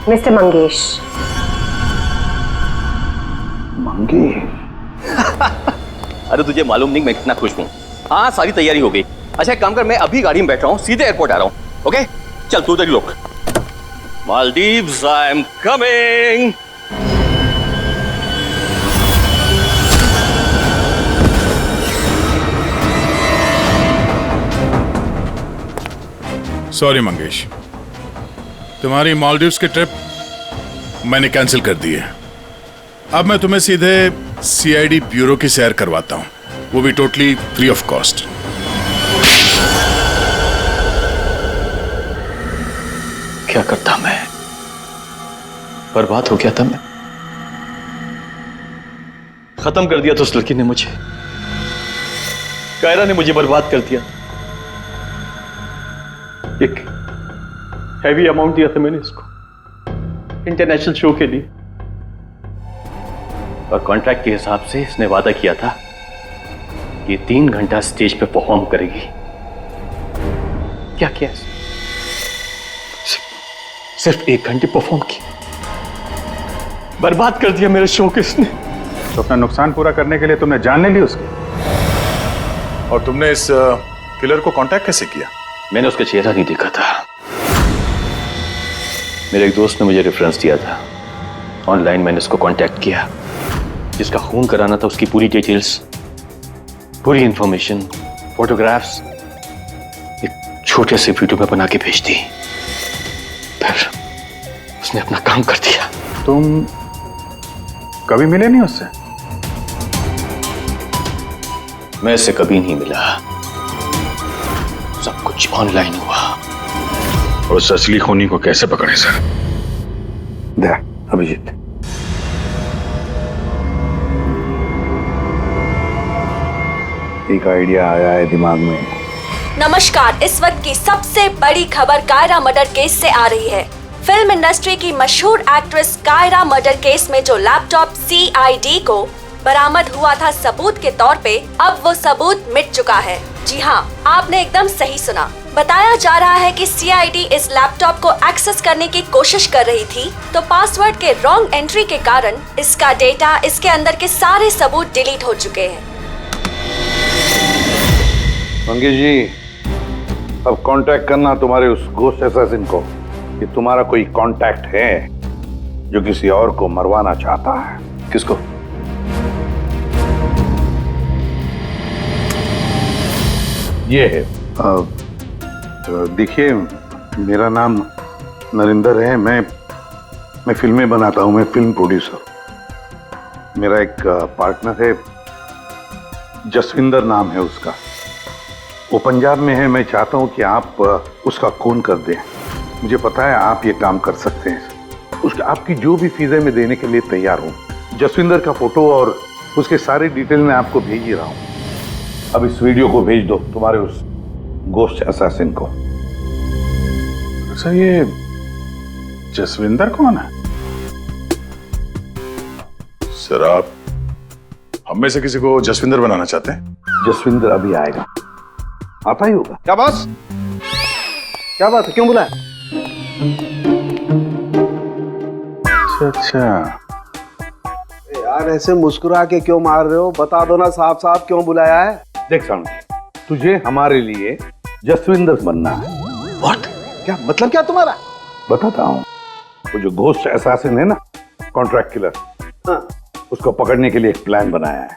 मिस्टर मंगेश। अरे तुझे मालूम नहीं मैं कितना खुश हूँ। हाँ सारी तैयारी हो गई। अच्छा एक काम कर, मैं अभी गाड़ी में बैठ रहा हूँ, सीधे एयरपोर्ट आ रहा हूँ। ओके चल तू उधर ही रुक। Maldives I am coming. Sorry Mangesh, तुम्हारी मालदीव्स की ट्रिप मैंने कैंसिल कर दी है। अब मैं तुम्हें सीधे सीआईडी ब्यूरो की सैर करवाता हूं, वो भी टोटली फ्री ऑफ कॉस्ट। क्या करता मैं, बर्बाद हो गया था मैं। खत्म कर दिया था उस लड़की ने मुझे, कायरा ने मुझे बर्बाद कर दिया। एक हैवी अमाउंट दिया था मैंने इसको इंटरनेशनल शो के लिए, और कॉन्ट्रैक्ट के हिसाब से इसने वादा किया था कि 3 घंटा स्टेज पे परफॉर्म करेगी। क्या किया इसने? सिर्फ 1 घंटे परफॉर्म किया, बर्बाद कर दिया मेरे शो को इसने। तो अपना नुकसान पूरा करने के लिए तुमने जान ले ली उसकी, और तुमने इस किलर को कांटेक्ट कैसे किया? मैंने उसका चेहरा नहीं देखा था, मेरे एक दोस्त ने मुझे रेफरेंस दिया था। ऑनलाइन मैंने उसको कांटेक्ट किया, जिसका खून कराना था उसकी पूरी डिटेल्स, पूरी इंफॉर्मेशन, फोटोग्राफ्स एक छोटे से वीडियो में बना के भेज दी। फिर उसने अपना काम कर दिया। तुम कभी मिले नहीं उससे? मैं इससे कभी नहीं मिला, सब कुछ ऑनलाइन हुआ। और उस असली खूनी को कैसे पकड़े सर? अभिजीत, एक आइडिया आया है दिमाग में। नमस्कार, इस वक्त की सबसे बड़ी खबर कायरा मर्डर केस से आ रही है। फिल्म इंडस्ट्री की मशहूर एक्ट्रेस कायरा मर्डर केस में जो लैपटॉप CID को बरामद हुआ था सबूत के तौर पे, अब वो सबूत मिट चुका है। जी हाँ, आपने एकदम सही सुना। बताया जा रहा है कि CID इस लैपटॉप को एक्सेस करने की कोशिश कर रही थी, तो पासवर्ड के रॉन्ग एंट्री के कारण इसका डेटा, इसके अंदर के सारे सबूत डिलीट हो चुके हैं। मंगेश जी, अब कांटेक्ट करना तुम्हारे उस घोस्ट असैसिन को कि तुम्हारा कोई कांटेक्ट है जो किसी और को मरवाना चाहता है। किसको? ये है। देखिए, मेरा नाम नरेंद्र है, मैं फिल्में बनाता हूँ, मैं फिल्म प्रोड्यूसर। मेरा एक पार्टनर है, जसविंदर नाम है उसका, वो पंजाब में है। मैं चाहता हूँ कि आप उसका खून कर दें। मुझे पता है आप ये काम कर सकते हैं। उसका आपकी जो भी फीसें मैं देने के लिए तैयार हूँ। जसविंदर का फोटो और उसके सारे डिटेल मैं आपको भेज ही रहा हूँ। अब इस वीडियो को भेज दो तुम्हारे उस घोस्ट असैसिन को। सर ये जसविंदर कौन है? सर आप हम में से किसी को जसविंदर बनाना चाहते हैं? जसविंदर अभी आएगा, आता ही होगा। क्या बॉस, क्या बात है, क्यों बुलाया? अच्छा, यार ऐसे मुस्कुरा के क्यों मार रहे हो? बता दो ना साफ साफ क्यों बुलाया है? देख साउंड, तुझे हमारे लिए जसविंदर बनना है। What? क्या मतलब क्या तुम्हारा? बताता हूँ। वो जो घोस्ट असैसिन है ना, कॉन्ट्रैक्ट किलर, हाँ। उसको पकड़ने के लिए एक प्लान बनाया है।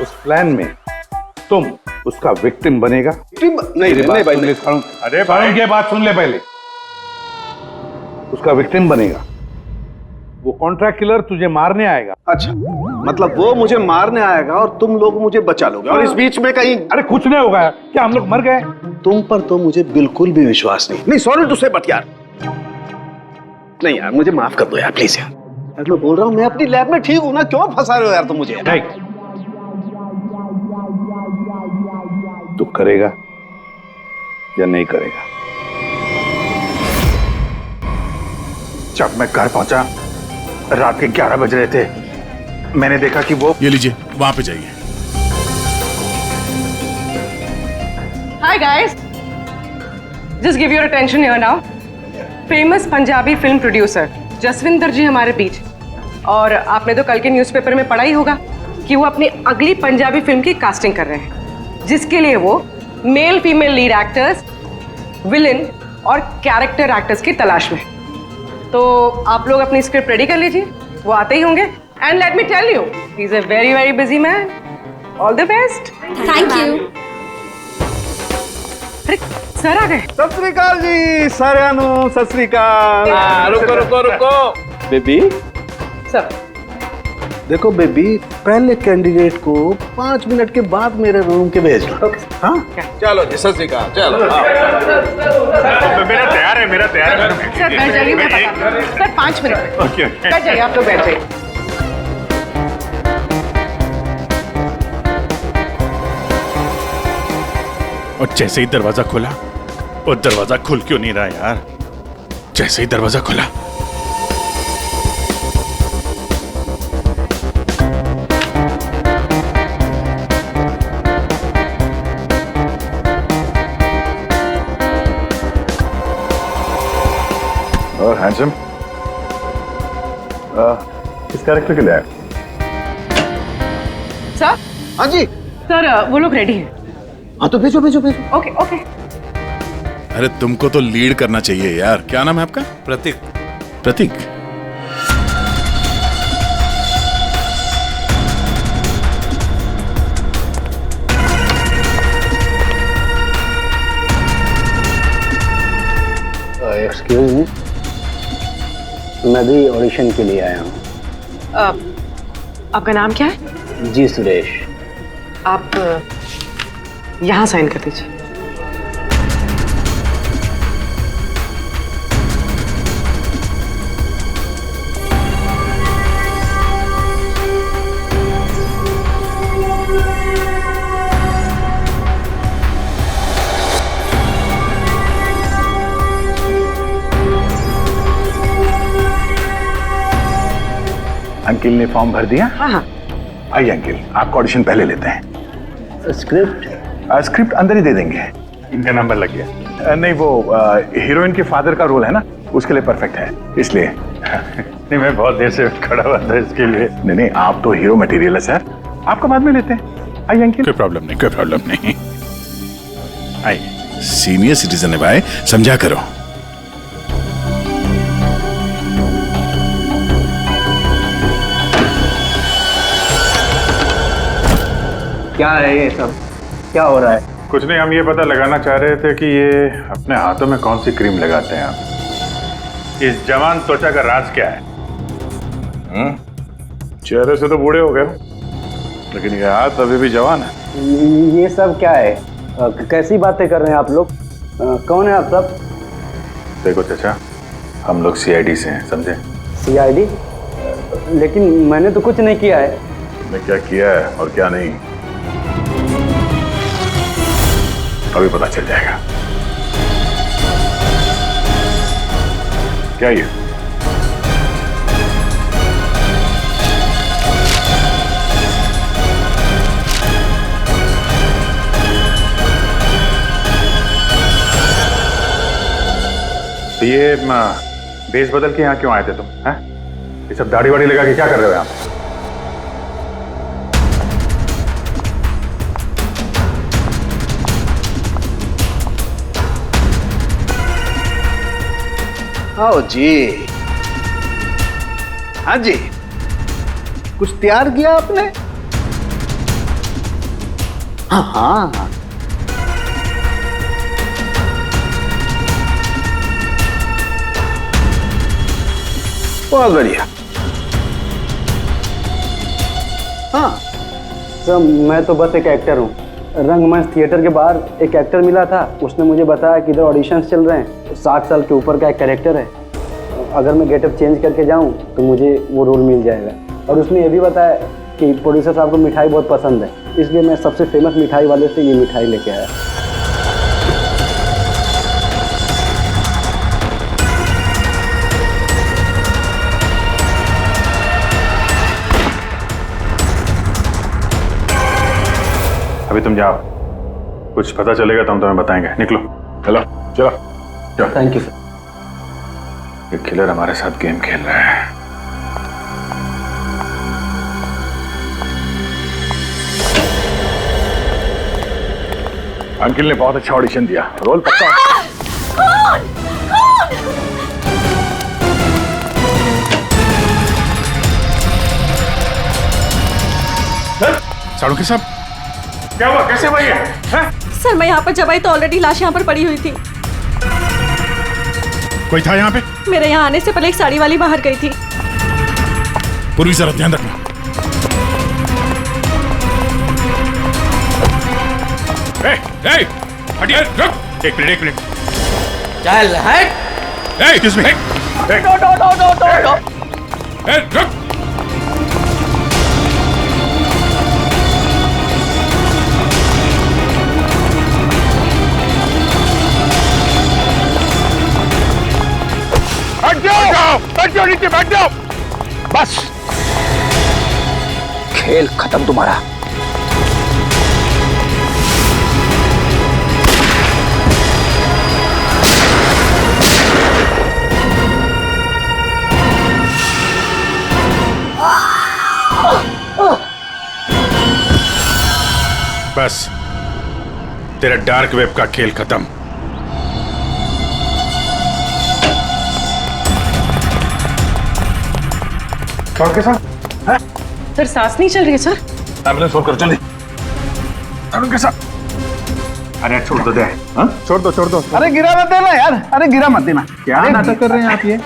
उस प्लान में तुम उसका विक्टिम बनेगा। नहीं भाई, अरे साउंड की बात सुन ले पहले। उसका विक्टिम बनेगा। वो कॉन्ट्रैक्ट किलर तुझे मारने आएगा। अच्छा, मतलब वो मुझे मारने आएगा और तुम लोग मुझे बचा लोगे और इस बीच में कहीं। अरे कुछ नहीं होगा, क्या हम लोग मर गए? तुम पर तो मुझे बिल्कुल भी विश्वास नहीं। नहीं सॉरी टू से बट यार, नहीं यार मुझे माफ कर दो यार प्लीज यार। यार मैं बोल रहा हूँ मैं अपनी लैब में ठीक हूँ ना, क्यों फंसा रहे हो यार तुम मुझे? नहीं, तू करेगा या नहीं करेगा? जब मैं घर पहुंचा रात के 11 बज रहे थे, मैंने देखा कि वो। ये लीजिए, वहां पे जाइए। Hi guys, just give your attention here now. Famous Punjabi film producer Jaswinder ji हमारे बीच। और आपने तो कल के न्यूज़पेपर में पढ़ा ही होगा कि वो अपनी अगली पंजाबी फिल्म की कास्टिंग कर रहे हैं, जिसके लिए वो male female lead actors, villain और कैरेक्टर एक्टर्स की तलाश में। तो आप लोग अपनी स्क्रिप्ट रेडी कर लीजिए, वो आते ही होंगे। And let me tell you, he is a very very busy man. All the best. Thank you. अरे सर आ गए। सत श्री अकाल जी साਰਿਆਂ सत श्री अकाल। रुको रुको रुको बेबी। सर देखो बेबी, पहले कैंडिडेट को 5 मिनट के बाद मेरे रूम के भेजना। हाँ चलो जी, सत श्री अकाल। चलो मेरा तैयार है, मेरा तैयार है। सर बैठ जाइए, मैं बताता हूँ। सर 5 मिनट बैठ जाइए, आप लोग बैठ जाइए। और जैसे ही दरवाजा खुला, और दरवाजा खुल क्यों नहीं रहा यार? जैसे ही दरवाजा खुला, और हैंडसम, इस कैरेक्टर के लिए आया। सर। हाँ जी सर, वो लोग रेडी हैं। हाँ तो भेजो भेजो भेजो। Okay okay. अरे तुमको तो लीड करना चाहिए यार। क्या नाम है आपका? प्रतीक। प्रतीक। एक्सक्यूज मी, मैं भी ऑडिशन के लिए आया हूँ। आपका नाम क्या है? जी सुरेश। आप यहाँ साइन कर दीजिए। अंकिल ने फॉर्म भर दिया? हाँ हाँ। आइए अंकिल, आपका ऑडिशन पहले लेते हैं। स्क्रिप्ट? स्क्रिप्ट अंदर ही दे देंगे। इनका नंबर लग गया। नहीं, वो हीरोइन के फादर का रोल है ना, उसके लिए परफेक्ट है, इसलिए। नहीं, मैं बहुत देर से खड़ा हुआ था इसके लिए। नहीं, आप तो हीरो मटेरियल है सर, आपका बाद में लेते हैं। आइए अंकिल। कोई प्रॉब्लम नहीं, कोई प्रॉब्लम नहीं। आइए, सीनियर सिटीजन है भाई, समझा करो। क्या है ये सब? क्या हो रहा है? कुछ नहीं, हम ये पता लगाना चाह रहे थे कि ये अपने हाथों में कौन सी क्रीम लगाते हैं आप। इस जवान त्वचा का राज क्या है? चेहरे से तो बूढ़े हो गए, लेकिन ये हाथ अभी भी जवान है। ये सब क्या है? कैसी बातें कर रहे हैं आप लोग? कौन है आप सब? देखो चाचा, हम लोग CID से हैं, समझे? CID? लेकिन मैंने तो कुछ नहीं किया है। तुमने क्या किया है और क्या नहीं, अभी पता चल जाएगा। क्या ये? तो ये भेष बदल के यहाँ क्यों आए थे तुम? हैं? ये सब दाढ़ी वाड़ी लगा के क्या कर रहे हो यहाँ? आओ जी। हाँ जी, कुछ तैयार किया आपने? हाँ हाँ, बहुत बढ़िया। हाँ सर, मैं तो बस एक एक्टर हूँ। रंगमंच थिएटर के बाहर एक एक्टर मिला था, उसने मुझे बताया कि इधर ऑडिशंस चल रहे हैं, 60 साल के ऊपर का एक कैरेक्टर है, अगर मैं गेटअप चेंज करके जाऊँ तो मुझे वो रोल मिल जाएगा। और उसने ये भी बताया कि प्रोड्यूसर साहब को मिठाई बहुत पसंद है, इसलिए मैं सबसे फेमस मिठाई वाले से ये मिठाई लेके आया। अभी तुम जाओ, कुछ पता चलेगा तो हम तुम्हें बताएंगे। निकलो, चलो चलो चलो। Thank you sir. ये किलर हमारे साथ गेम खेल रहा है। अंकिल ने बहुत अच्छा ऑडिशन दिया, रोल पक्का। साड़ू के साहब, क्या हुआ? कैसे भाई है? सर मैं यहाँ पर जब आई तो ऑलरेडी लाश यहाँ पर पड़ी हुई थी। कोई था यहाँ पे? मेरे यहाँ आने से पहले एक साड़ी वाली बाहर गई थी। पूर्वी जरा ध्यान रखना। हटिए, रुक। एक मिनट। चल हट। Excuse me. रुक। बैठ जाओ नीचे, बैठ जाओ। बस, खेल खत्म तुम्हारा। बस, तेरा डार्क वेब का खेल खत्म। सर सांस नहीं चल रही है सर। एम्बुलेंस फोन करो जल्दी। अरे छोड़ दो दे। छोड़ दो। अरे गिरा मत देना यार, अरे गिरा मत देना। क्या नाटक कर रहे हैं आप? ये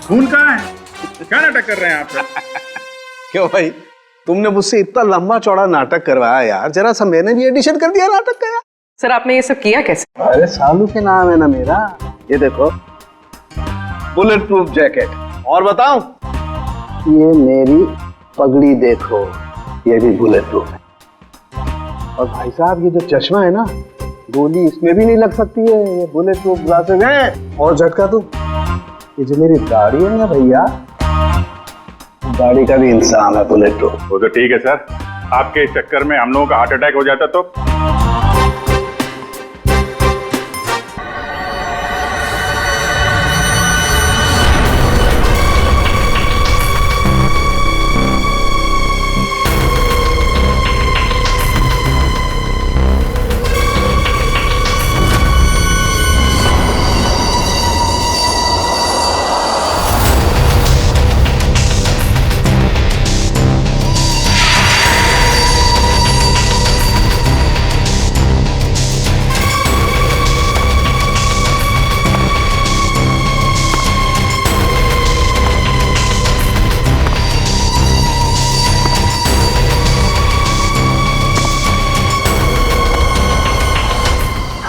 खून कहाँ है? क्या नाटक कर रहे हैं आप? क्यों भाई, तुमने मुझसे इतना लंबा चौड़ा नाटक करवाया यार, जरा सा मैंने भी एडिशन कर दिया नाटक का यार। सर आपने ये सब किया कैसे? अरे सालू के नाम है ना मेरा। ये देखो, बुलेट प्रूफ जैकेट। और बताऊं, ये मेरी पगड़ी देखो, ये भी बुलेट प्रूफ है। और भाई साहब ये जो चश्मा है ना, गोली इसमें भी नहीं लग सकती है, ये बुलेट प्रूफ ग्लासेस है। और झटका तुम, ये जो मेरी दाढ़ी है ना भैया, दाढ़ी का भी इंसान है बुलेट प्रूफ। वो तो ठीक है सर, आपके चक्कर में हम लोगों का हार्ट अटैक हो जाता तो?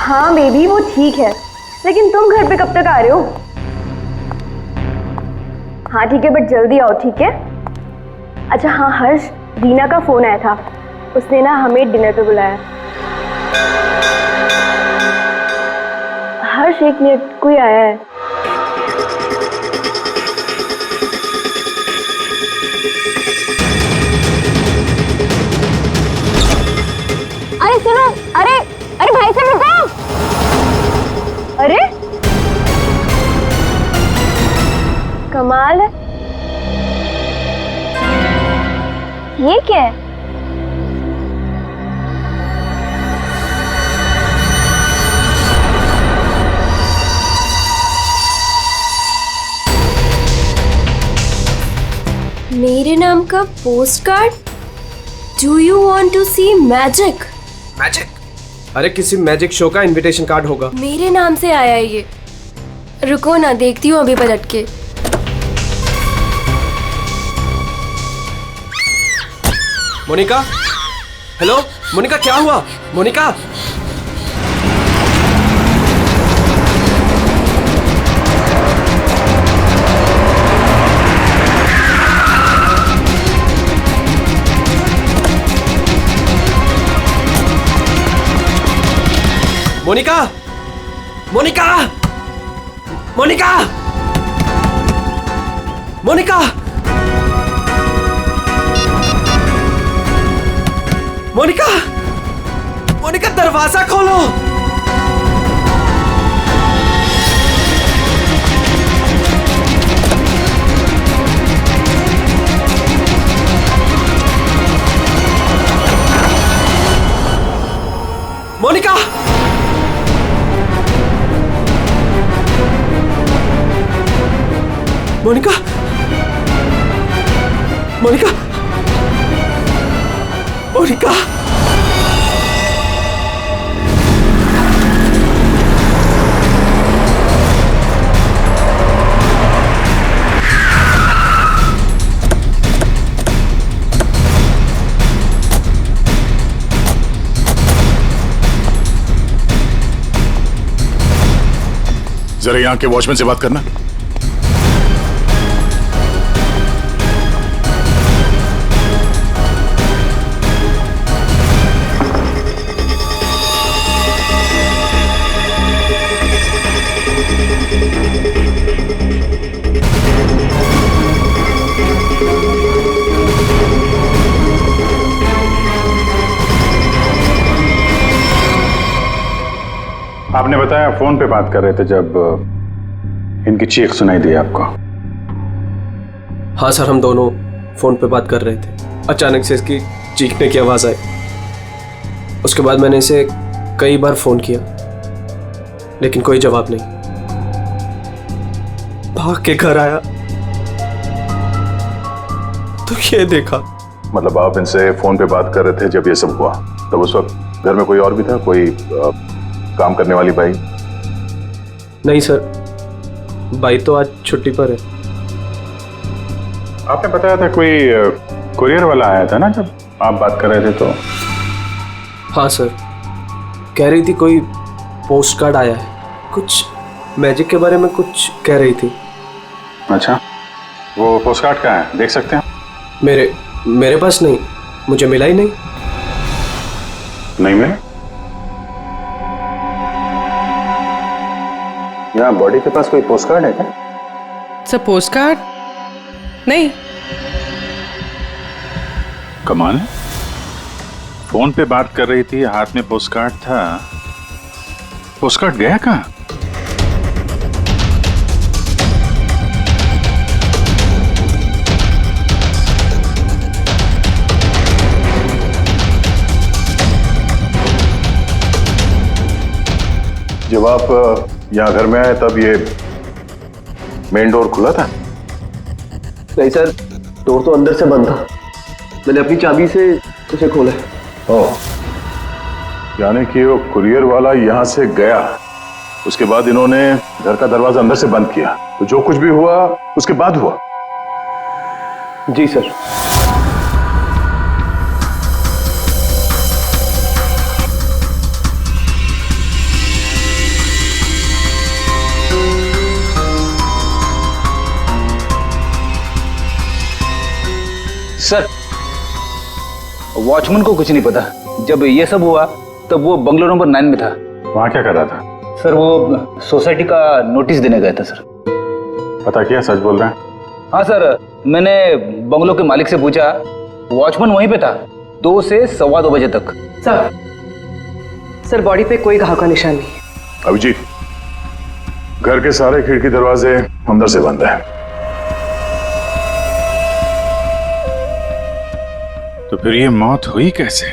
हाँ बेबी वो ठीक है, लेकिन तुम घर पे कब तक आ रहे हो? हाँ ठीक है, बट जल्दी आओ, ठीक है? अच्छा हाँ हर्ष, दीना का फोन आया था, उसने ना हमें डिनर पे बुलाया। हर्ष एक मिनट, कोई आया है। अरे सुनो, अरे भाई साहब रुको। अरे कमाल है, ये क्या है? मेरे नाम का post card? Do you want to see magic? Magic? अरे किसी मैजिक शो का इनविटेशन कार्ड होगा। मेरे नाम से आया है ये। रुको ना, देखती हूँ अभी पलट के। मोनिका, हेलो मोनिका, क्या हुआ? मोनिका, मोनिका, मोनिका, मोनिका, मोनिका, मोनिका, मोनिका, दरवाजा खोलो। मोनिका, मोनिका, मोनिका, मोनिका, जरा यहाँ के वॉचमैन से बात करना। आपने बताया फोन पे बात कर रहे थे जब इनकी चीख सुनाई दी आपको। हाँ सर, हम दोनों फोन पे बात कर रहे थे। अचानक से इसकी चीखने की आवाज आई। उसके बाद मैंने इसे कई बार फोन किया, लेकिन कोई जवाब नहीं। भाग के घर आया तो ये देखा। मतलब आप इनसे फोन पे बात कर रहे थे जब ये सब हुआ, तब उस वक्त घर में कोई और भी था? कोई काम करने वाली बाई? नहीं सर, बाई तो आज छुट्टी पर है। आपने बताया था कोई कुरियर वाला आया था ना जब आप बात कर रहे थे तो? हाँ सर, कह रही थी कोई पोस्ट कार्ड आया है, कुछ मैजिक के बारे में कुछ कह रही थी। अच्छा, वो पोस्ट कार्ड कहाँ है, देख सकते हैं? मेरे पास नहीं, मुझे मिला ही नहीं। नहीं मिला? यहाँ बॉडी के पास कोई पोस्ट कार्ड है क्या? सर पोस्ट कार्ड नहीं। कमाल है, फोन पे बात कर रही थी, हाथ में पोस्ट कार्ड था। पोस्ट कार्ड गया कहाँ? जब आप यहाँ घर में आए तब ये मेन डोर खुला था? नहीं सर, डोर तो अंदर से बंद था। मैंने अपनी चाबी से उसे खोला। ओह, यानी कि वो कुरियर वाला यहाँ से गया, उसके बाद इन्होंने घर का दरवाजा अंदर से बंद किया, तो जो कुछ भी हुआ उसके बाद हुआ? जी सर। सर, वॉचमैन को कुछ नहीं पता। जब ये सब हुआ तब वो बंगलो नंबर 9 में था। वहां क्या कर रहा था? सर वो सोसाइटी का नोटिस देने गया था सर। पता किया, सच बोल रहे हैं? हाँ सर, मैंने बंगलो के मालिक से पूछा, वॉचमैन वहीं पे था 2 से 2:15 बजे तक। सर बॉडी पे कोई घाव का निशान नहीं। अभिजीत, घर के सारे खिड़की दरवाजे अंदर से बंद है। तो फिर ये मौत हुई कैसे?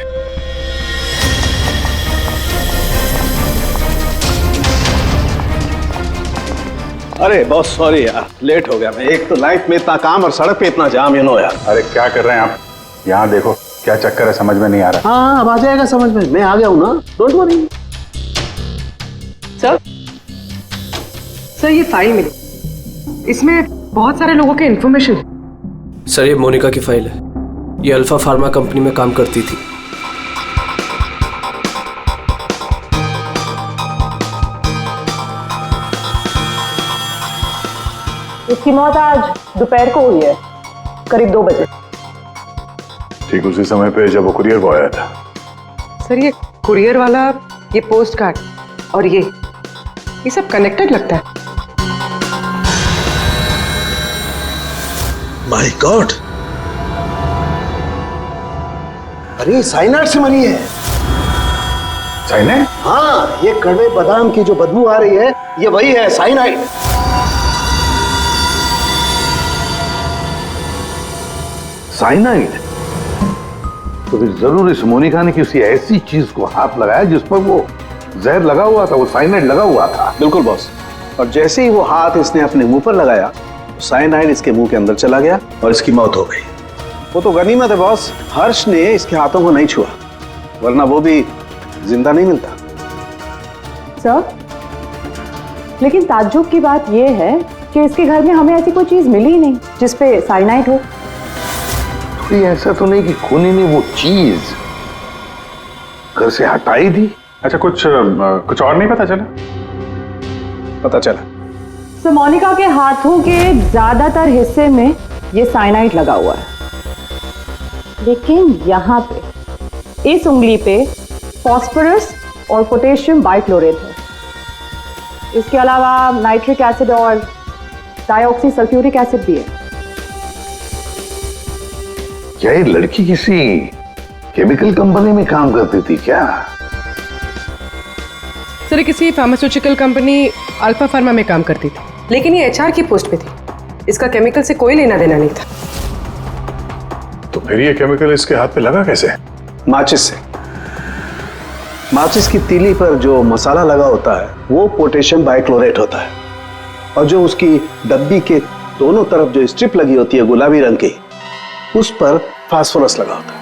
अरे बहुत सॉरी यार, लेट हो गया मैं। एक तो लाइफ में इतना काम और सड़क पे इतना जाम, यार। अरे क्या कर रहे हैं आप? यहाँ देखो क्या चक्कर है, समझ में नहीं आ रहा। हाँ अब आ जाएगा समझ में, मैं आ गया हूँ ना, डोंट वरी। सर ये फाइल मिली, इसमें बहुत सारे लोगों के इंफॉर्मेशन। सर ये मोनिका की फाइल है, ये अल्फा फार्मा कंपनी में काम करती थी। इसकी मौत आज दोपहर को हुई है, करीब 2 बजे। ठीक उसी समय पे जब वो कुरियर बॉय आया था। सर ये कुरियर वाला, ये पोस्ट कार्ड और ये सब कनेक्टेड लगता है। माय गॉड, अरे साइनाइड से मरी है। साइनाइड? हाँ, ये कड़वे बादाम की जो बदबू आ रही है, ये वही है, साइनाइड। साइनाइड? तो फिर जरूर इस मोनिका ने किसी ऐसी चीज को हाथ लगाया जिस पर वो जहर लगा हुआ था, वो साइनाइड लगा हुआ था। बिल्कुल बॉस, और जैसे ही वो हाथ इसने अपने मुंह पर लगाया, साइनाइड इसके मुंह के अंदर चला गया और इसकी मौत हो गई। वो तो गनीमत है बॉस, हर्ष ने इसके हाथों को नहीं छुआ, वरना वो भी जिंदा नहीं मिलता। सर, लेकिन ताज्जुब की बात यह है कि इसके घर में हमें ऐसी कोई चीज मिली ही नहीं जिसपे साइनाइड हो। कोई ऐसा तो नहीं कि खूनी ने वो चीज घर से हटाई दी? अच्छा, कुछ और नहीं पता चला? पता चला सर, मोनिका के हाथों के ज्यादातर हिस्से में ये साइनाइड लगा हुआ है, लेकिन यहाँ पे इस उंगली पे फास्फोरस और पोटेशियम बाइक्लोरेट है। इसके अलावा नाइट्रिक एसिड और डाइऑक्सी सल्फ्यूरिक एसिड भी है। क्या ये लड़की किसी केमिकल कंपनी में काम करती थी क्या? सर किसी फार्मास्यूटिकल कंपनी अल्फा फार्मा में काम करती थी, लेकिन ये एचआर की पोस्ट पे थी। इसका केमिकल से कोई लेना देना नहीं था। तो फिर ये केमिकल इसके हाथ पे लगा कैसे? माचिस से। माचिस की तीली पर जो मसाला लगा होता है वो पोटेशियम बाइक्लोरेट होता है, और जो उसकी डब्बी के दोनों तरफ जो स्ट्रिप लगी होती है गुलाबी रंग की, उस पर फास्फोरस लगा होता है।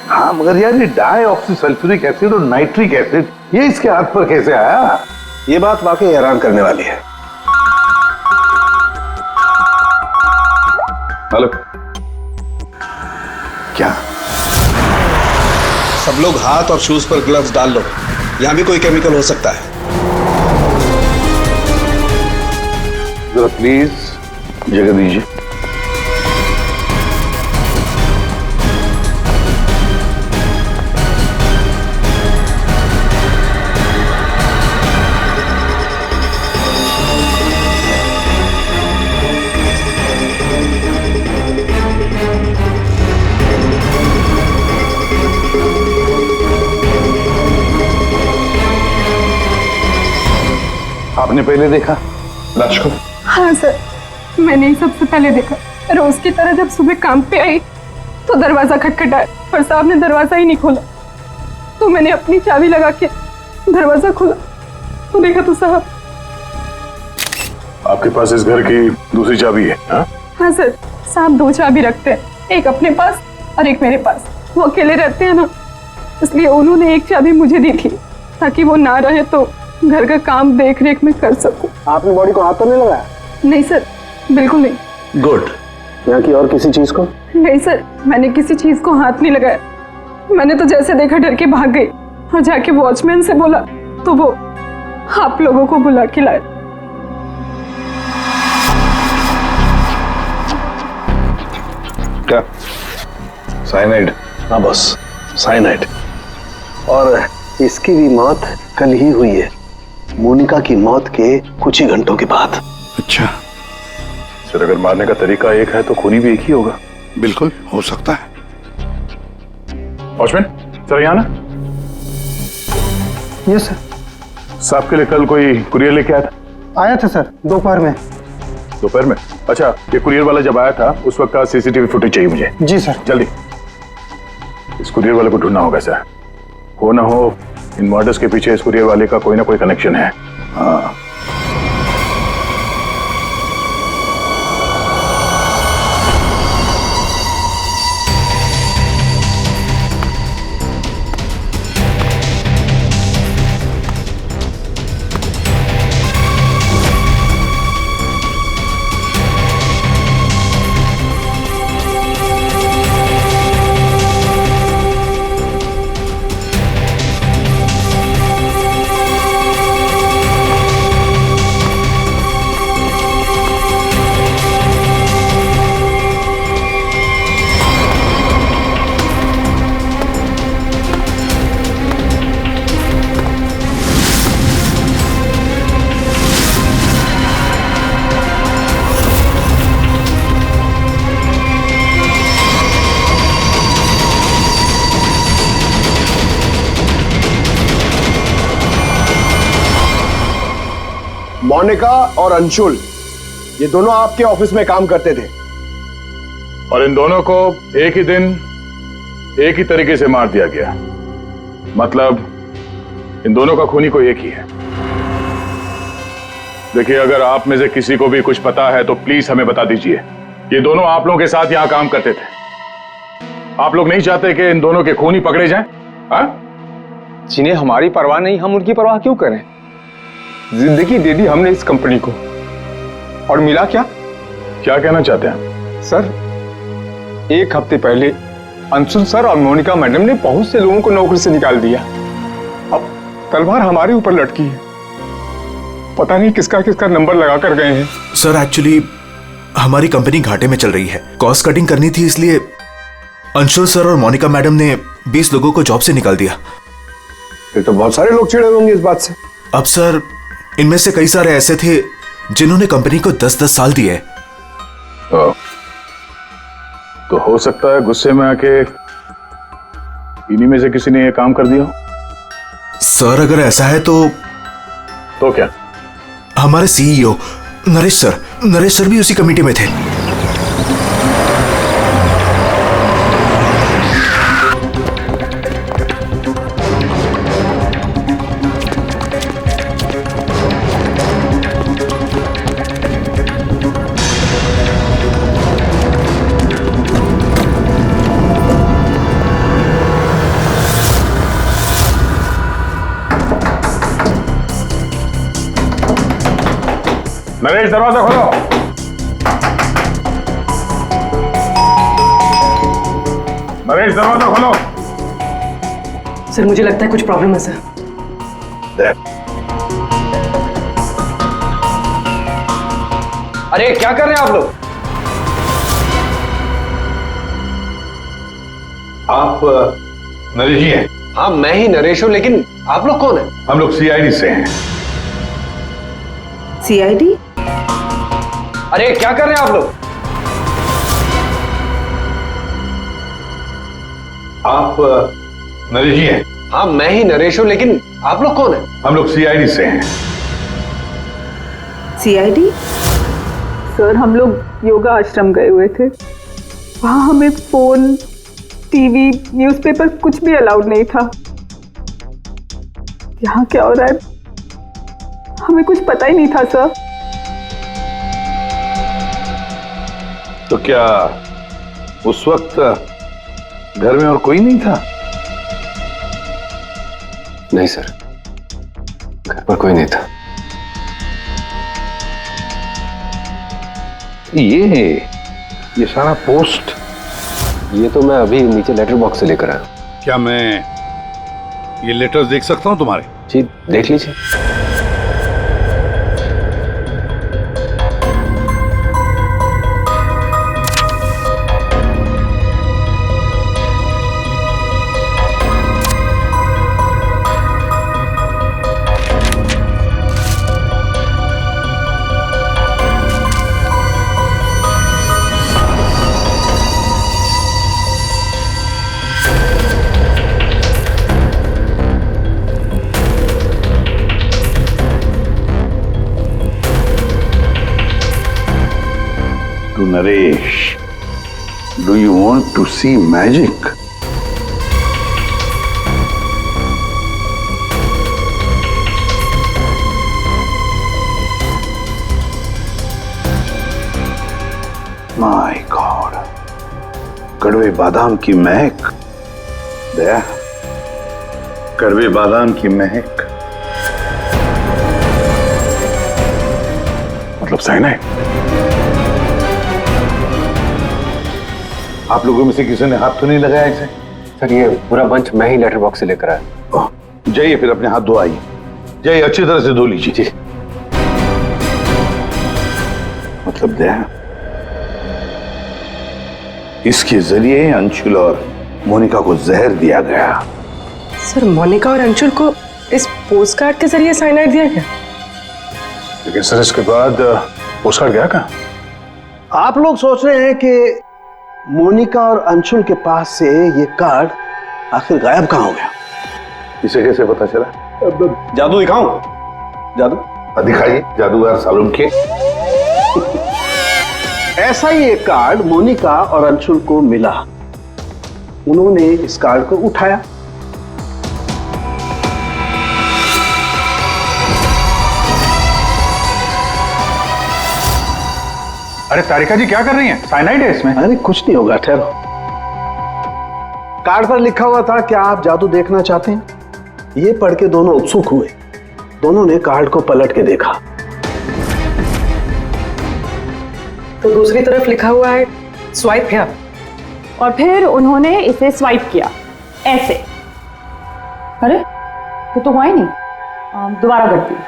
हाँ, मगर यार ये डाइऑक्सी सल्फ्यूरिक एसिड और नाइट्रिक एसिड ये इसके हाथ पर कैसे आया? ये बात वाकई हैरान करने वाली है। हेलो, क्या? सब लोग हाथ और शूज पर ग्लव्स डाल लो, यहां भी कोई केमिकल हो सकता है। जरा प्लीज जगह दीजिए। आपने पहले देखा लाश को? हाँ सर, मैंने ही सबसे पहले देखा। रोज की तरह जब सुबह काम पे आई तो दरवाजा खटखटाया, पर साहब ने दरवाजा ही नहीं खोला। तो मैंने अपनी चाबी लगा के दरवाजा खोला तो देखा तो साहब। आपके पास इस घर की दूसरी चाबी है? हाँ सर, साहब 2 चाबी रखते हैं, एक अपने पास और एक मेरे पास। वो अकेले रहते हैं ना, इसलिए उन्होंने एक चाबी मुझे दी थी ताकि वो ना रहे तो घर का काम देख रेख में कर सकूं। आपने बॉडी को हाथ तो नहीं लगाया? नहीं सर, बिल्कुल नहीं। गुड। यहाँ की और किसी चीज को? नहीं सर, मैंने किसी चीज को हाथ नहीं लगाया। मैंने तो जैसे देखा डर के भाग गई और जाके वॉचमैन से बोला तो वो आप लोगों को बुला के लाए। क्या? साइनाइड? हाँ बॉस, साइनाइड। और इसकी भी मौत कल ही हुई है, मोनिका की मौत के कुछ ही घंटों के बाद। अच्छा सर, अगर मारने का तरीका एक है तो खूनी भी एक ही होगा। बिल्कुल हो सकता है। वॉचमैन सर, यहाँ ना। Yes sir. साहब के लिए कल कोई कुरियर लेके आया था? आया था सर, दोपहर में। दोपहर में? अच्छा, ये कुरियर वाला जब आया था उस वक्त का सीसीटीवी फुटेज चाहिए मुझे। जी सर। जल्दी। इस कुरियर वाले को ढूंढना होगा सर। हो ना हो इन मर्डर्स के पीछे इस कुरियर वाले का कोई ना कोई कनेक्शन है। हाँ। मोनिका और अंशुल, ये दोनों आपके ऑफिस में काम करते थे और इन दोनों को एक ही दिन एक ही तरीके से मार दिया गया। मतलब इन दोनों का खूनी कोई एक ही है। देखिए, अगर आप में से किसी को भी कुछ पता है तो प्लीज हमें बता दीजिए। ये दोनों आप लोगों के साथ यहां काम करते थे। आप लोग नहीं चाहते कि इन दोनों के खूनी पकड़े जाएं? जिन्हें हमारी परवाह नहीं, हम उनकी परवाह क्यों करें? जिंदगी दे दी हमने इस कंपनी को, और मिला क्या? क्या कहना चाहते हैं सर? 1 हफ्ते पहले अंशुल सर और मोनिका मैडम ने बहुत से लोगों को नौकरी से निकाल दिया। अब तलवार हमारे ऊपर लटकी है। पता नहीं किसका किसका नंबर लगा कर गए हैं। सर एक्चुअली हमारी कंपनी घाटे में चल रही है, कॉस्ट कटिंग करनी थी, इसलिए अंशुल सर और मोनिका मैडम ने 20 लोगों को जॉब से निकाल दिया। फिर तो बहुत सारे लोग चिढ़े होंगे इस बात से। अब सर, इनमें से कई सारे ऐसे थे जिन्होंने कंपनी को 10-10 साल दिए। तो हो सकता है गुस्से में आके इन्हीं में से किसी ने ये काम कर दिया। सर अगर ऐसा है तो क्या? हमारे सीईओ नरेश सर भी उसी कमेटी में थे। नरेश, दरवाजा खोलो। नरेश, दरवाजा खोलो। सर मुझे लगता है कुछ प्रॉब्लम है सर। अरे क्या कर रहे हैं आप लोग? आप नरेश जी हैं? हाँ मैं ही नरेश हूं, लेकिन आप लोग कौन हैं? हम लोग सीआईडी से हैं। सीआईडी? अरे क्या कर रहे हैं आप लोग? आप नरेश जी हैं? हाँ मैं ही नरेश हूं, लेकिन आप लोग कौन हैं? हम लोग सीआईडी से हैं। सीआईडी? सर हम लोग योगा आश्रम गए हुए थे, वहां हमें फोन, टीवी, न्यूज़पेपर कुछ भी अलाउड नहीं था। यहाँ क्या हो रहा है हमें कुछ पता ही नहीं था सर। तो क्या उस वक्त घर में और कोई नहीं था? नहीं सर, घर पर कोई नहीं था। ये सारा पोस्ट? ये तो मैं अभी नीचे लेटर बॉक्स से लेकर आया। क्या मैं ये लेटर्स देख सकता हूं तुम्हारे? जी देख लीजिए। To Naresh, do you want to see magic? My God, कड़वे बादाम की महक। दया, कड़वे बादाम की महक। मतलब साइनाइड? आप लोगों में से किसी ने हाथ तो नहीं लगाया इसे? सर ये पूरा बंच मैं ही लेटर बॉक्स से लेकर आया। जाइए फिर अपने हाथ धो आइए। जाइए अच्छी तरह से धो लीजिए। मतलब दया, इसके जरिए अंशुल और मोनिका को जहर दिया गया। सर मोनिका और अंशुल को इस पोस्टकार्ड के जरिए साइनाइड दिया गया? लेकिन सर इसके बाद पोस्टकार्ड गया कहाँ? आप लोग सोच रहे हैं कि मोनिका और अंशुल के पास से ये कार्ड आखिर गायब कहाँ हो गया? इसे कैसे पता चला? जादू दिखाऊं? जादू? दिखाइए जादूगर सालुम के। ऐसा ही एक कार्ड मोनिका और अंशुल को मिला। उन्होंने इस कार्ड को उठाया। अरे तारिका जी क्या कर रही हैं? साइनाइड है इसमें। अरे कुछ नहीं होगा, ठहरो। कार्ड पर लिखा हुआ था, क्या आप जादू देखना चाहते हैं? ये पढ़ के दोनों उत्सुक हुए। दोनों ने कार्ड को पलट के देखा तो दूसरी तरफ लिखा हुआ है स्वाइप हियर। और फिर उन्होंने इसे स्वाइप किया ऐसे। अरे ये तो हुआ ही नहीं। दोबारा करती हूँ।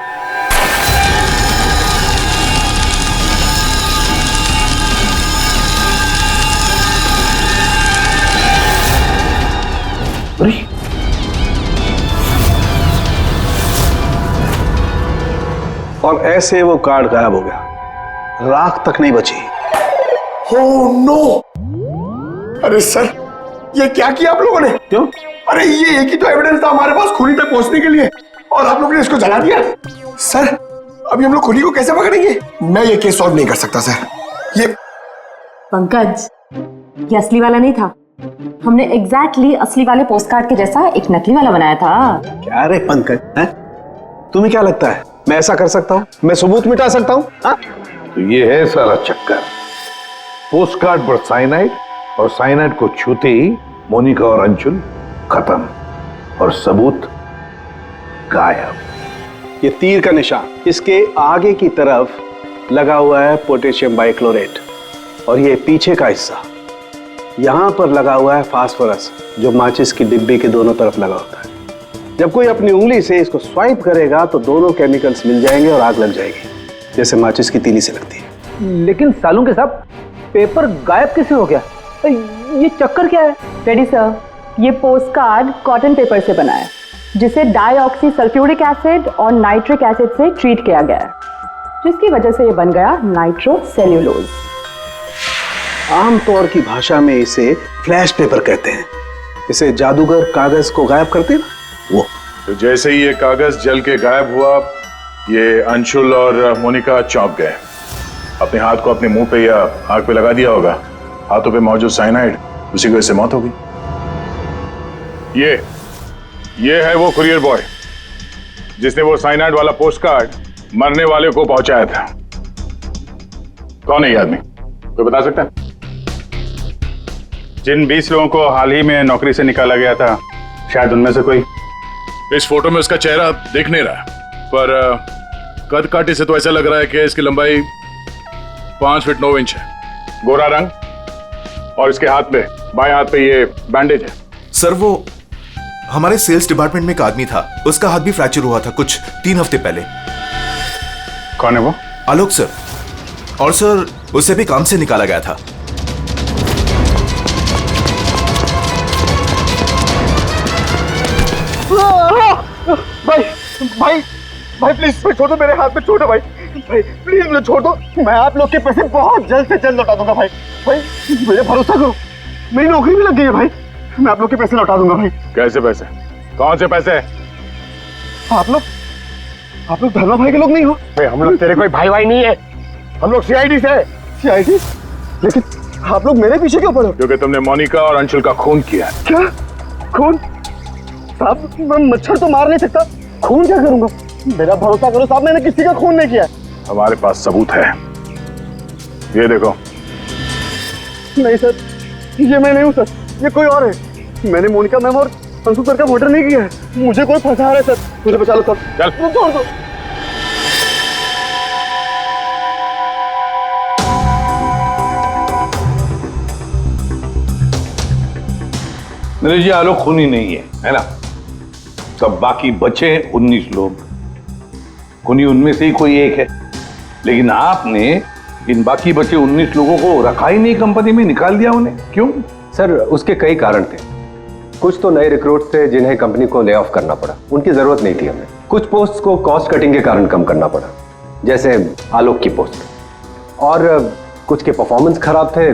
और ऐसे वो कार्ड गायब हो गया, राख तक नहीं बची। Oh no! अरे सर, ये क्या किया आप लोगों ने? क्यों? अरे ये एक ही तो एविडेंस था हमारे पास खूनी तक पहुंचने के लिए, और आप लोगों ने इसको जला दिया। सर, अभी हम लोग खूनी को कैसे पकड़ेंगे? मैं ये केस सॉल्व नहीं कर सकता सर। ये पंकज, ये असली वाला नहीं था। हमने एग्जैक्टली असली वाले पोस्टकार्ड के जैसा एक नकली वाला बनाया था। क्या रे पंकज, हैं? तुम्हें क्या लगता है मैं ऐसा कर सकता हूँ? मैं सबूत मिटा सकता हूँ? तो ये है सारा चक्कर। पोस्टकार्ड पर साइनाइड, और साइनाइड को छूते ही मोनिका और अंशुल खत्म, और सबूत गायब। ये तीर का निशान, इसके आगे की तरफ लगा हुआ है पोटेशियम बाइक्लोरेट, और ये पीछे का हिस्सा यहां पर लगा हुआ है फास्फोरस, जो माचिस की डिब्बी के दोनों तरफ लगा होता है। जब कोई अपनी उंगली से इसको स्वाइप करेगा तो दोनों केमिकल्स मिल जाएंगे और आग लग जाएगी, जैसे माचिस की तीली से लगती है। लेकिन सालू के साहब, पेपर गायब कैसे हो गया? ये चक्कर क्या है? रेडी सर, ये पोस्टकार्ड कॉटन पेपर से बना है, जिसे डाईऑक्सी सल्फ्यूरिक एसिड और नाइट्रिक एसिड से ट्रीट किया गया है, जिसकी वजह से ये बन गया नाइट्रोसेल्यूलोज। आमतौर की भाषा में इसे फ्लैश पेपर कहते हैं। इसे जादूगर कागज को गायब करते हैं वो। तो जैसे ही ये कागज जल के गायब हुआ, ये अंशुल और मोनिका चौंक गए। अपने हाथ को अपने मुंह पे या आंख पे लगा दिया होगा। हाथों पे मौजूद साइनाइड, उसी की वजह से मौत हो गई। ये है वो कुरियर बॉय जिसने वो साइनाइड वाला पोस्टकार्ड मरने वाले को पहुंचाया था। कौन है ये आदमी? कोई बता सकता है? जिन 20 लोगों को हाल ही में नौकरी से निकाला गया था, शायद उनमें से कोई। इस फोटो में उसका चेहरा दिख नहीं रहा, पर कद काठी से तो ऐसा लग रहा है कि इसकी लंबाई 5 फीट 9 इंच है। गोरा रंग, और इसके हाथ पे, बाएं हाथ पे ये बैंडेज है। सर, वो हमारे सेल्स डिपार्टमेंट में एक आदमी था, उसका हाथ भी फ्रैक्चर हुआ था कुछ 3 हफ्ते पहले। कौन है वो? आलोक सर। और सर, उसे भी काम से निकाला गया था। भाई भाई भाई प्लीज छोड़ दो, मेरे हाथ में छोड़ दो भाई। भाई प्लीज मुझे छोड़ दो, मैं आप लोग के पैसे बहुत जल्द से जल्द लौटा दूंगा भाई। भाई मुझे भरोसा करो, मेरी नौकरी भी लग गई है भाई, मैं आप लोग के पैसे लौटा दूंगा भाई। कैसे पैसे? कौन से पैसे? आप लोग धर्मा भाई के लोग नहीं हो? भाई हम लोग तेरे कोई भाई भाई नहीं है, हम लोग सीआईडी से। सीआईडी? लेकिन आप लोग मेरे पीछे क्यों पड़े? क्योंकि तुमने मोनिका और अंशुल का खून किया। क्या खून? साहब मैं मच्छर तो मार नहीं सकता, खून क्या करूंगा? मेरा भरोसा करो साहब, मैंने किसी का खून नहीं किया। हमारे पास सबूत है, ये देखो। नहीं सर, ये मैं नहीं हूँ सर, ये कोई और है। मैंने मोनिका मैम और अंशु सर का मर्डर नहीं किया है, मुझे कोई फंसा रहा है सर, मुझे बचा लो सर। चल छोड़ दो। मेरे जी आलोक खूनी नहीं है ना? तब बाकी बचे 19 लोग, खूनी उनमें से ही कोई एक है। लेकिन आपने इन बाकी बचे 19 लोगों को रखा ही नहीं कंपनी में, निकाल दिया उन्हें, क्यों? सर, उसके कई कारण थे। कुछ तो नए रिक्रूट थे जिन्हें कंपनी को ले ऑफ करना पड़ा, उनकी जरूरत नहीं थी हमें। कुछ पोस्ट को कॉस्ट कटिंग के कारण कम करना पड़ा, जैसे आलोक की पोस्ट। और कुछ के परफॉर्मेंस खराब थे,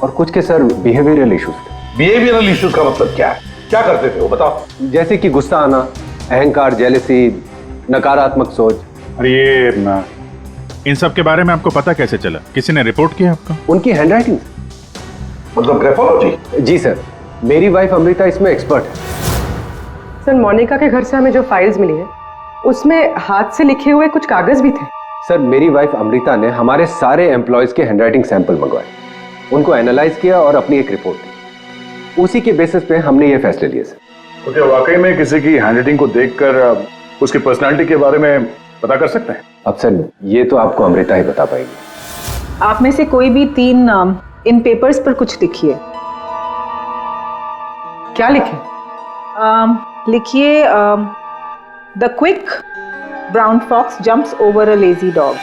और कुछ के सर बिहेवियरल इश्यूज थे। बिहेवियरल इश्यूज का मतलब क्या है? क्या करते थे वो बताओ? जैसे कि गुस्सा आना, अहंकार, जेलसी, नकारात्मक सोच, और ये इन सब के बारे में आपको पता कैसे चला? किसी ने रिपोर्ट किया आपको? उनकी हैंडराइटिंग। मतलब ग्राफोलॉजी? जी सर, मेरी वाइफ अमृता इसमें एक्सपर्ट है। सर, मोनिका के घर से हमें जो फाइल्स मिली है उसमें हाथ से लिखे हुए कुछ कागज भी थे। सर, मेरी वाइफ अमृता ने हमारे सारे एम्प्लॉयज के हैंडराइटिंग सैंपल मंगवाए, उनको एनालाइज किया और अपनी एक रिपोर्ट दी। उसी के बेसिस पे हमने ये फैसले लिए सर। तो क्या वाकई में किसी की हैंडराइटिंग को देखकर उसकी पर्सनालिटी के बारे में पता कर सकते हैं? अब सर, ये तो आपको अमृता ही बता पाएगी। आप में से कोई भी 3 नाम इन पेपर्स पर कुछ लिखिए। क्या लिखे? लिखिए the quick brown fox jumps over a lazy dog.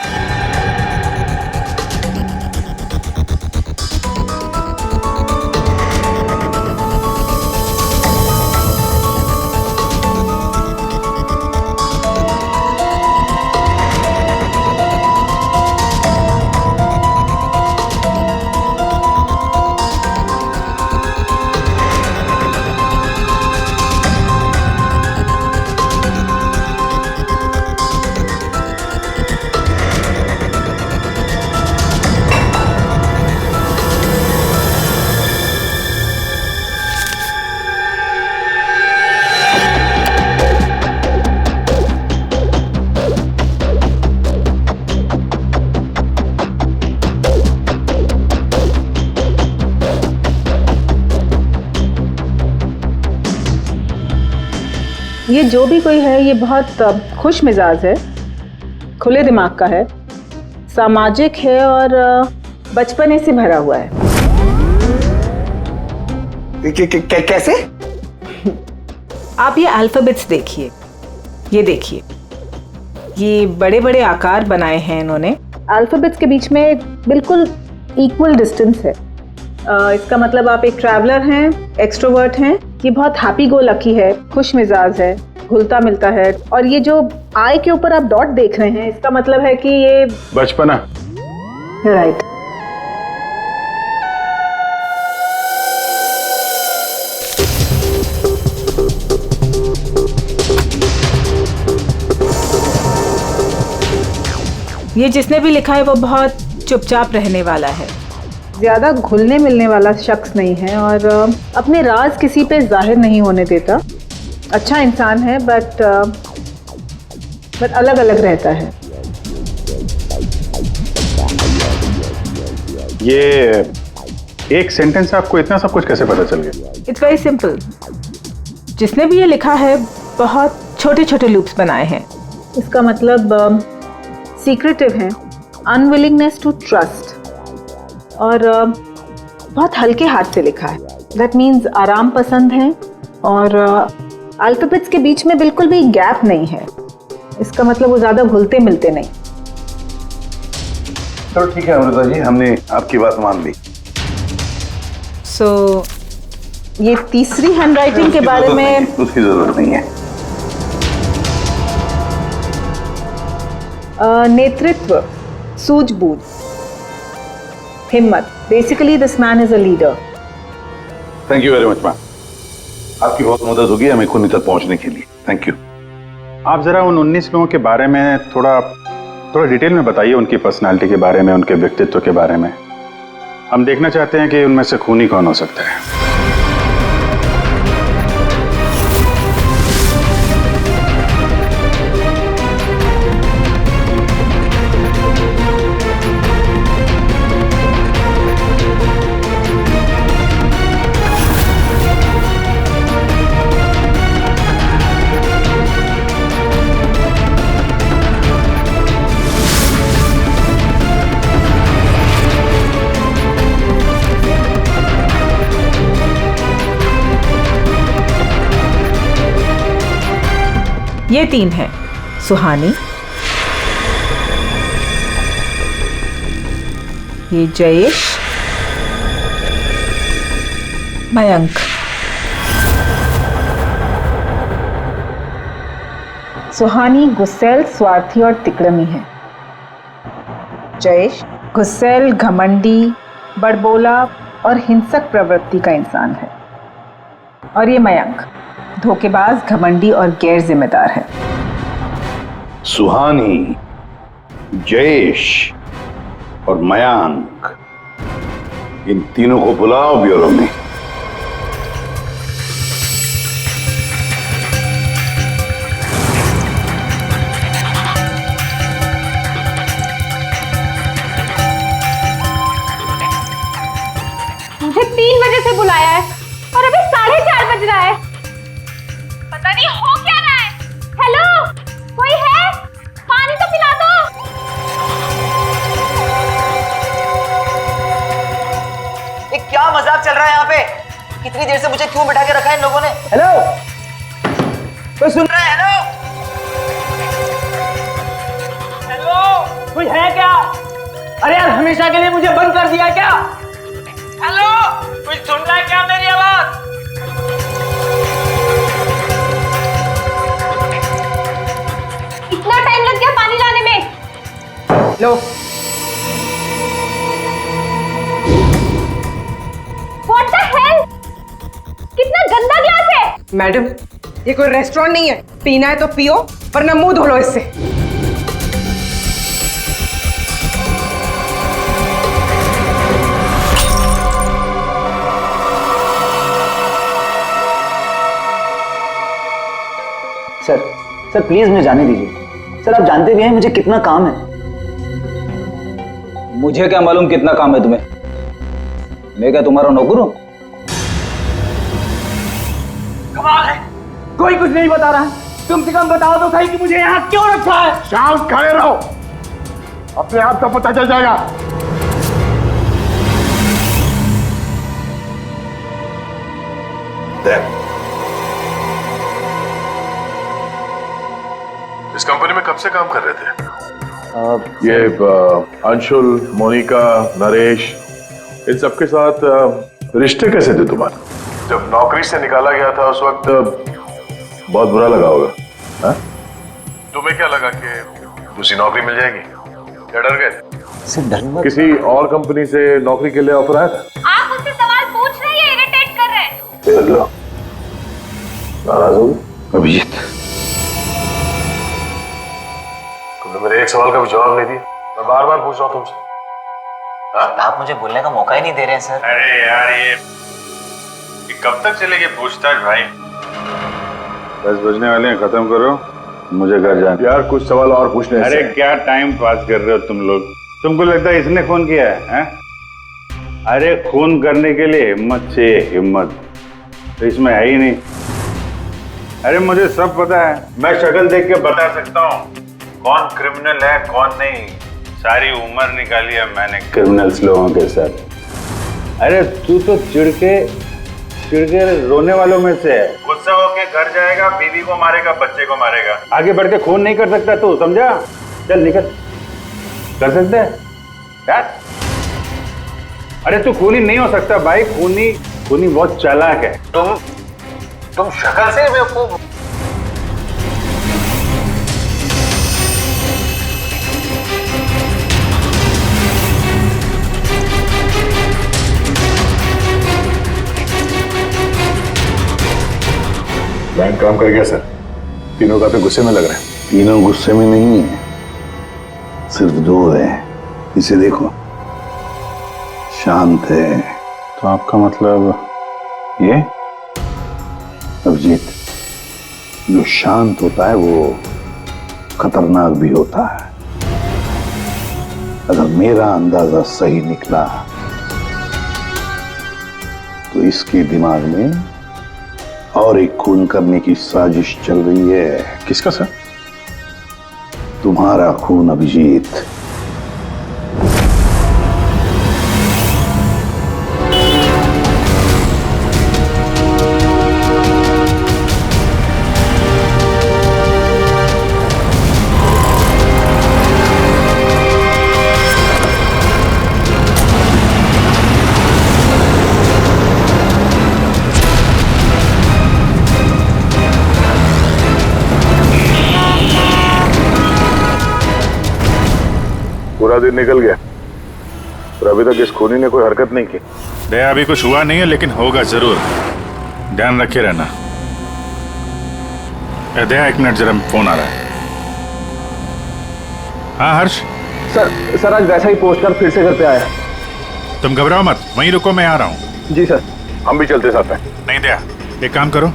ये जो भी कोई है ये बहुत खुश मिजाज है, खुले दिमाग का है, सामाजिक है और बचपने से भरा हुआ है। कैसे? आप ये अल्फाबेट्स देखिए, ये देखिए, ये बड़े बड़े आकार बनाए हैं इन्होंने। अल्फाबेट्स के बीच में बिल्कुल इक्वल डिस्टेंस है। इसका मतलब आप एक ट्रैवलर हैं, एक्सट्रोवर्ट हैं, ये बहुत हैप्पी गो लकी है, खुश मिजाज है, घुलता मिलता है। और ये जो आई के ऊपर आप डॉट देख रहे हैं इसका मतलब है कि ये बचपना। राइट। ये जिसने भी लिखा है वो बहुत चुपचाप रहने वाला है, ज़्यादा घुलने मिलने वाला शख्स नहीं है और अपने राज किसी पे जाहिर नहीं होने देता। अच्छा इंसान है बट अलग अलग रहता है। ये एक सेंटेंस से आपको इतना सब कुछ कैसे पता चल गया? It's very simple. जिसने भी ये लिखा है बहुत छोटे छोटे लूप्स बनाए हैं। इसका मतलब सीक्रेटिव है, अनविलिंगनेस टू ट्रस्ट, और बहुत हल्के हाथ से लिखा है। दैट मीन्स आराम पसंद है और अल्फाबेट्स के बीच में बिल्कुल भी गैप नहीं है। इसका मतलब वो ज़्यादा घुलते मिलते नहीं। तो ठीक है अमृता जी, हमने आपकी बात मान ली। सो ये तीसरी हैंडराइटिंग के बारे में उसकी जरूरत नहीं है। नेतृत्व, सूझबूझ, हिम्मत। Basically this man is a leader. Thank you very much ma'am, आपकी बहुत मदद होगी हमें खूनी तक पहुंचने के लिए। Thank you. आप जरा उन 19 लोगों के बारे में थोड़ा डिटेल में बताइए, उनकी पर्सनालिटी के बारे में, उनके व्यक्तित्व के बारे में। हम देखना चाहते हैं कि उनमें से खूनी कौन हो सकता है। ये 3 हैं, सुहानी, ये जयेश, मयंक। सुहानी गुस्सैल, स्वार्थी और तिकड़मी है। जयेश गुस्सैल, घमंडी, बड़बोला और हिंसक प्रवृत्ति का इंसान है। और ये मयंक धोखेबाज, घमंडी और गैर जिम्मेदार है। सुहानी, जयेश और मयांक, इन तीनों को बुलाओ ब्यूरो में। मुझे 3 बजे से बुलाया है और अभी 4:30 बज रहा है। पता नहीं हो क्या रहा है। हेलो, कोई है? पानी तो पिला दो। ये क्या मजाक चल रहा है यहाँ पे? कितनी देर से मुझे क्यों बिठा के रखा है इन लोगों ने? हेलो, कोई सुन रहा है? हेलो, हेलो, कोई है क्या? अरे यार, हमेशा के लिए मुझे बंद कर दिया क्या? हेलो, कोई सुन रहा है क्या मेरी आवाज? इतना टाइम लग गया पानी लाने में। लो, What the hell? कितना गंदा ग्लास है। मैडम, ये कोई रेस्टोरेंट नहीं है। पीना है तो पियो, वरना मुंह धो लो इससे। सर प्लीज मुझे जाने दीजिए। सर, आप जानते भी हैं मुझे कितना काम है। मुझे क्या मालूम कितना काम है तुम्हें? मैं क्या तुम्हारा नौकर हूं? कमाल है, कोई कुछ नहीं बता रहा। कम से कम बताओ तो सही कि मुझे यहाँ क्यों रखा है। शांत खड़े रहो, अपने आप का पता चल जाएगा। इस कंपनी में कब से काम कर रहे थे? ये अंशुल, मोनिका, नरेश, इन सबके साथ रिश्ते कैसे थे तुम्हारे? जब नौकरी से निकाला गया था उस वक्त बहुत बुरा लगा होगा, हाँ? तुम्हें क्या लगा कि दूसरी नौकरी मिल जाएगी? क्या डर गए? किसी और कंपनी से नौकरी के लिए ऑफर आया था? आप मुझसे सवाल पूछ रहे हैं, इरिटेट कर रहे हैं। नाराज हो गए? अभिजीत, तुमने मेरे एक सवाल का भी जवाब नहीं दिया। मैं बार बार पूछ रहा हूँ तुमसे। आप मुझे बोलने का मौका ही नहीं दे रहे हैं सर। अरे यार, ये कब तक चलेगी पूछताछ भाई? 10 बजने वाले हैं, खत्म करो, मुझे घर जाना। यार कुछ सवाल और पूछने। अरे क्या टाइम पास कर रहे हो तुम लोग? तुमको लगता है इसने खून किया है? अरे खून करने के लिए हिम्मत चाहिए, हिम्मत तो इसमें है ही नहीं। अरे मुझे सब पता है, मैं शक्ल देख के बता सकता हूँ कौन क्रिमिनल है कौन नहीं। सारी उम्र निकाली है मैंने क्रिमिनल्स लोगों के साथ। अरे तू तो चिढ़ के रोने वालों में से है। गुस्सा होके घर जाएगा, बीवी को मारेगा, बच्चे को मारेगा, आगे बढ़ के खून नहीं कर सकता तू, समझा? चल निकल। कर सकते है यार? अरे तू खूनी नहीं हो सकता भाई, खूनी बहुत चालाक है। तुम शक्ल से बेवकूफ। बैंक काम कर गया सर। तीनों का तो गुस्से में लग रहे हैं। तीनों गुस्से में नहीं है, सिर्फ 2 है। इसे देखो, शांत है। तो आपका मतलब ये? अभिजीत, जो शांत होता है वो खतरनाक भी होता है। अगर मेरा अंदाजा सही निकला तो इसके दिमाग में और एक खून करने की साजिश चल रही है। किसका सर? तुम्हारा खून अभिजीत। पूरा दिन निकल गया और अभी तक इस खूनी ने कोई हरकत नहीं की। दया, अभी कुछ हुआ नहीं है लेकिन होगा जरूर, ध्यान रखे रहना। दया, 1 मिनट, जरा फोन आ रहा है। हाँ हर्ष। सर आज वैसा ही पोस्ट कार्ड फिर से घर पे आया। तुम घबराओ मत, वहीं रुको, मैं आ रहा हूँ। जी सर। हम भी चलते साथ में। नहीं दया, एक काम करो,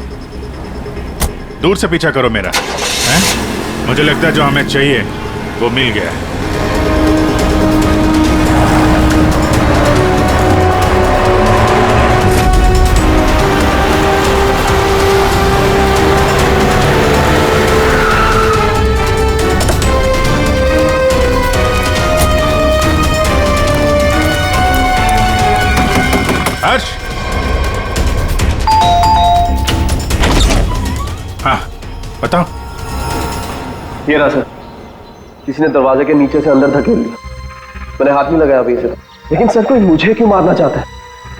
दूर से पीछा करो मेरा, हैं? मुझे लगता है जो हमें चाहिए वो मिल गया है। हर्ष। हाँ बताओ। ये रहा सर, किसी ने दरवाजे के नीचे से अंदर धकेल लिया। मैंने हाथ नहीं लगाया अभी इसे, लेकिन सर कोई मुझे क्यों मारना चाहता है?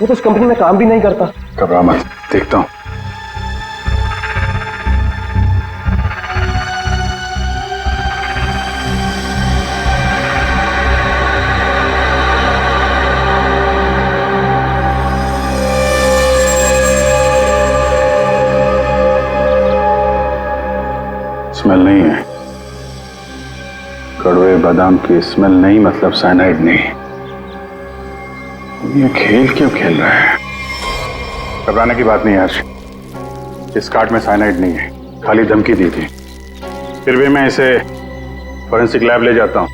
वो तो उस कंपनी में काम भी नहीं करता। घबरा मत, देखता हूँ। स्मेल नहीं है, कड़वे बादाम की स्मेल नहीं, मतलब साइनाइड नहीं। ये खेल क्यों खेल रहा है? घबराने की बात नहीं है हर्ष, इस कार्ड में साइनाइड नहीं है, खाली धमकी दी थी। फिर भी मैं इसे फॉरेंसिक लैब ले जाता हूं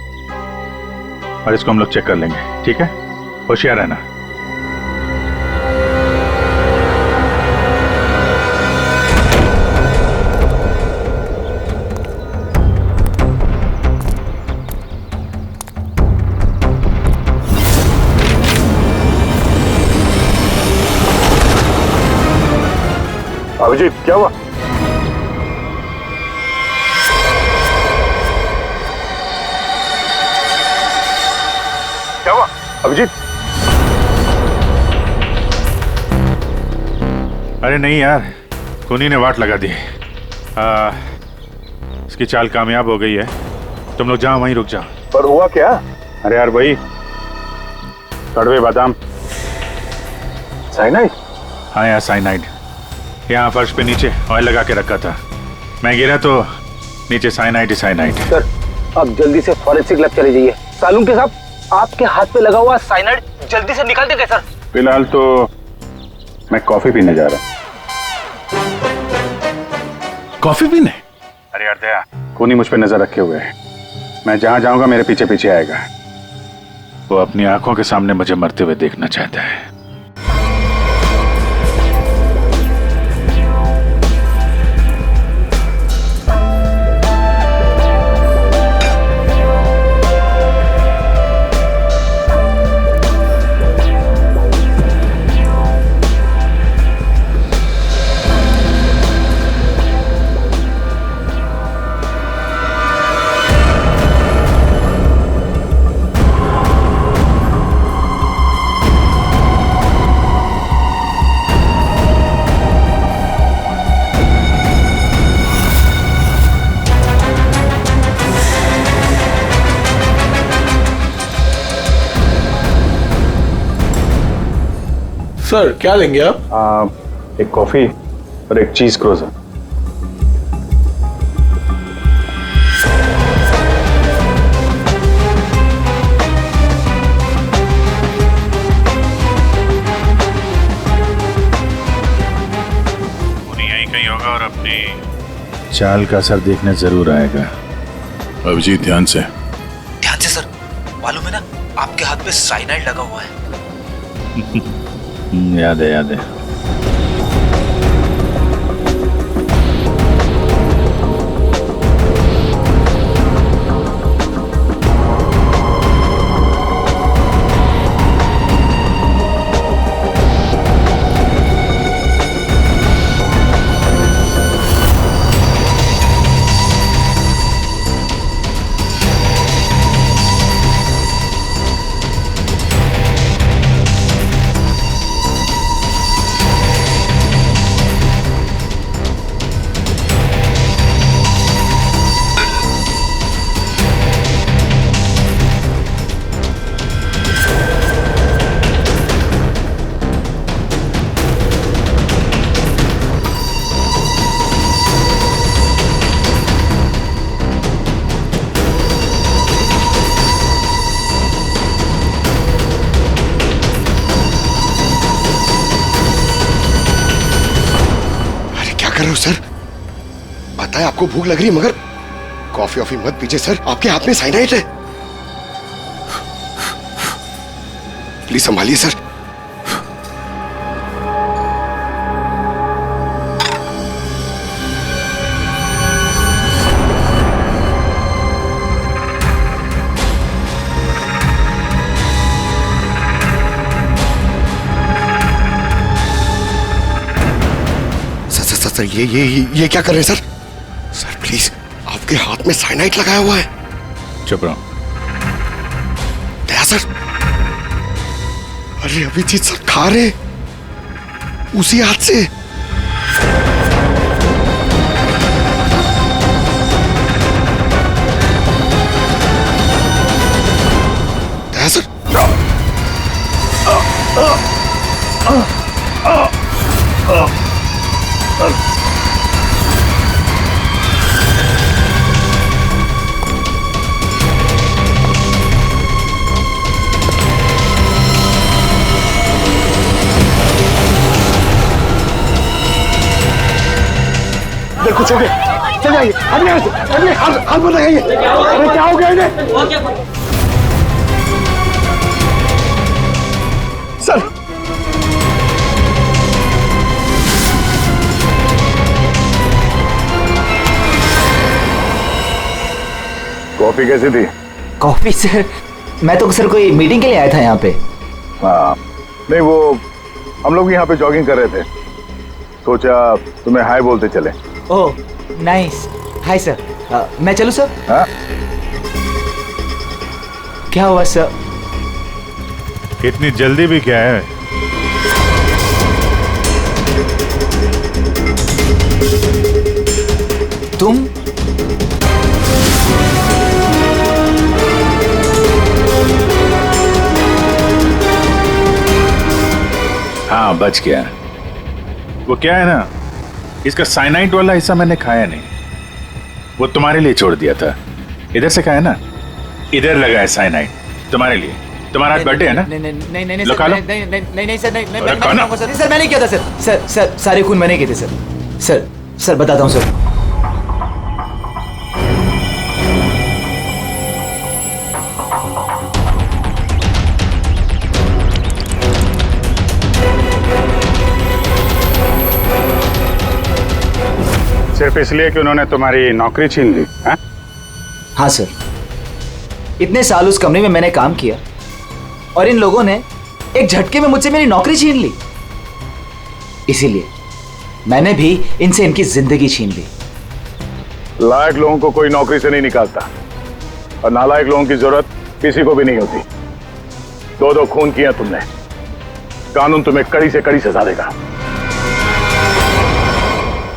और इसको हम लोग चेक कर लेंगे, ठीक है? होशियार रहना। अभिजीत क्या हुआ? क्या हुआ अभिजीत? अरे नहीं यार, खूनी ने वाट लगा दी। इसकी चाल कामयाब हो गई है। तुम लोग जाओ, वहीं रुक जाओ। पर हुआ क्या? अरे यार वही कड़वे बादाम। साइनाइड? हाँ यार साइनाइड। यहाँ फर्श पे नीचे ऑयल लगा के रखा था, मैं गिरा तो नीचे साइनाइड ही साइनाइड। सर आप जल्दी से फॉरेंसिक लैब चले जाइए। सालून के साहब, आपके हाथ पे लगा हुआ साइनाइड जल्दी से निकाल देंगे सर। फिलहाल तो मैं कॉफी पीने जा रहा हूँ। कॉफी पीने? अरे यार दया, खूनी मुझ पे नजर रखे हुए है। मैं जहां जाऊंगा मेरे पीछे पीछे आएगा। वो अपनी आंखों के सामने मुझे मरते हुए देखना चाहता है। सर क्या लेंगे आप? एक कॉफी और एक चीज क्रोजर। यहीं कहीं होगा और अपनी चाल का असर देखने जरूर आएगा। अभिजीत ध्यान से। ध्यान से सर, मालूम है ना आपके हाथ पे साइनाइड लगा हुआ है। याद है याद है। सर, पता है आपको भूख लग रही है, मगर कॉफी ऑफी मत पीजिए सर, आपके हाथ में साइनाइड है। Please संभालिए sir. सर ये क्या कर रहे हैं सर? सर प्लीज, आपके हाथ में साइनाइड लगाया हुआ है। चुप रहो। दया सर, अरे अभिजीत सर खा रहे उसी हाथ से। दया सर, कुछ हो गया, चल जाइए, अभी हाथ मत लगाइए। अरे क्या हो गया इन्हें? सर, कॉफी कैसी थी? कॉफी सर, मैं तो सर कोई मीटिंग के लिए आया था यहाँ पे। हाँ, नहीं वो हम लोग यहाँ पे जॉगिंग कर रहे थे, सोचा तुम्हें हाय बोलते चले। Oh nice, hi sir. मैं चलूं सर? हाँ? क्या हुआ सर? इतनी जल्दी भी क्या है? तुम? हाँ बच गया। वो क्या है ना, इसका साइनाइड वाला हिस्सा मैंने खाया नहीं, वो तुम्हारे लिए छोड़ दिया था। इधर से खाया ना, इधर लगा है साइनाइड तुम्हारे लिए। तुम्हारा आज बर्थडे है ना? नहीं नहीं नहीं लो खा लो। नहीं सर, नहीं अरे खाना। सर मैंने किया था सर, सारे खून मैंने किए थे सर बताता हूँ सर। सिर्फ इसलिए कि उन्होंने तुम्हारी नौकरी छीन ली? हाँ सर, इतने साल उस कंपनी में मैंने काम किया और इन लोगों ने एक झटके में मुझसे मेरी नौकरी छीन ली। इसीलिए मैंने भी इनसे इनकी जिंदगी छीन ली। लायक लोगों को कोई नौकरी से नहीं निकालता और नालायक लोगों की जरूरत किसी को भी नहीं होती। दो खून किया तुमने, कानून तुम्हें कड़ी से कड़ी सजा देगा।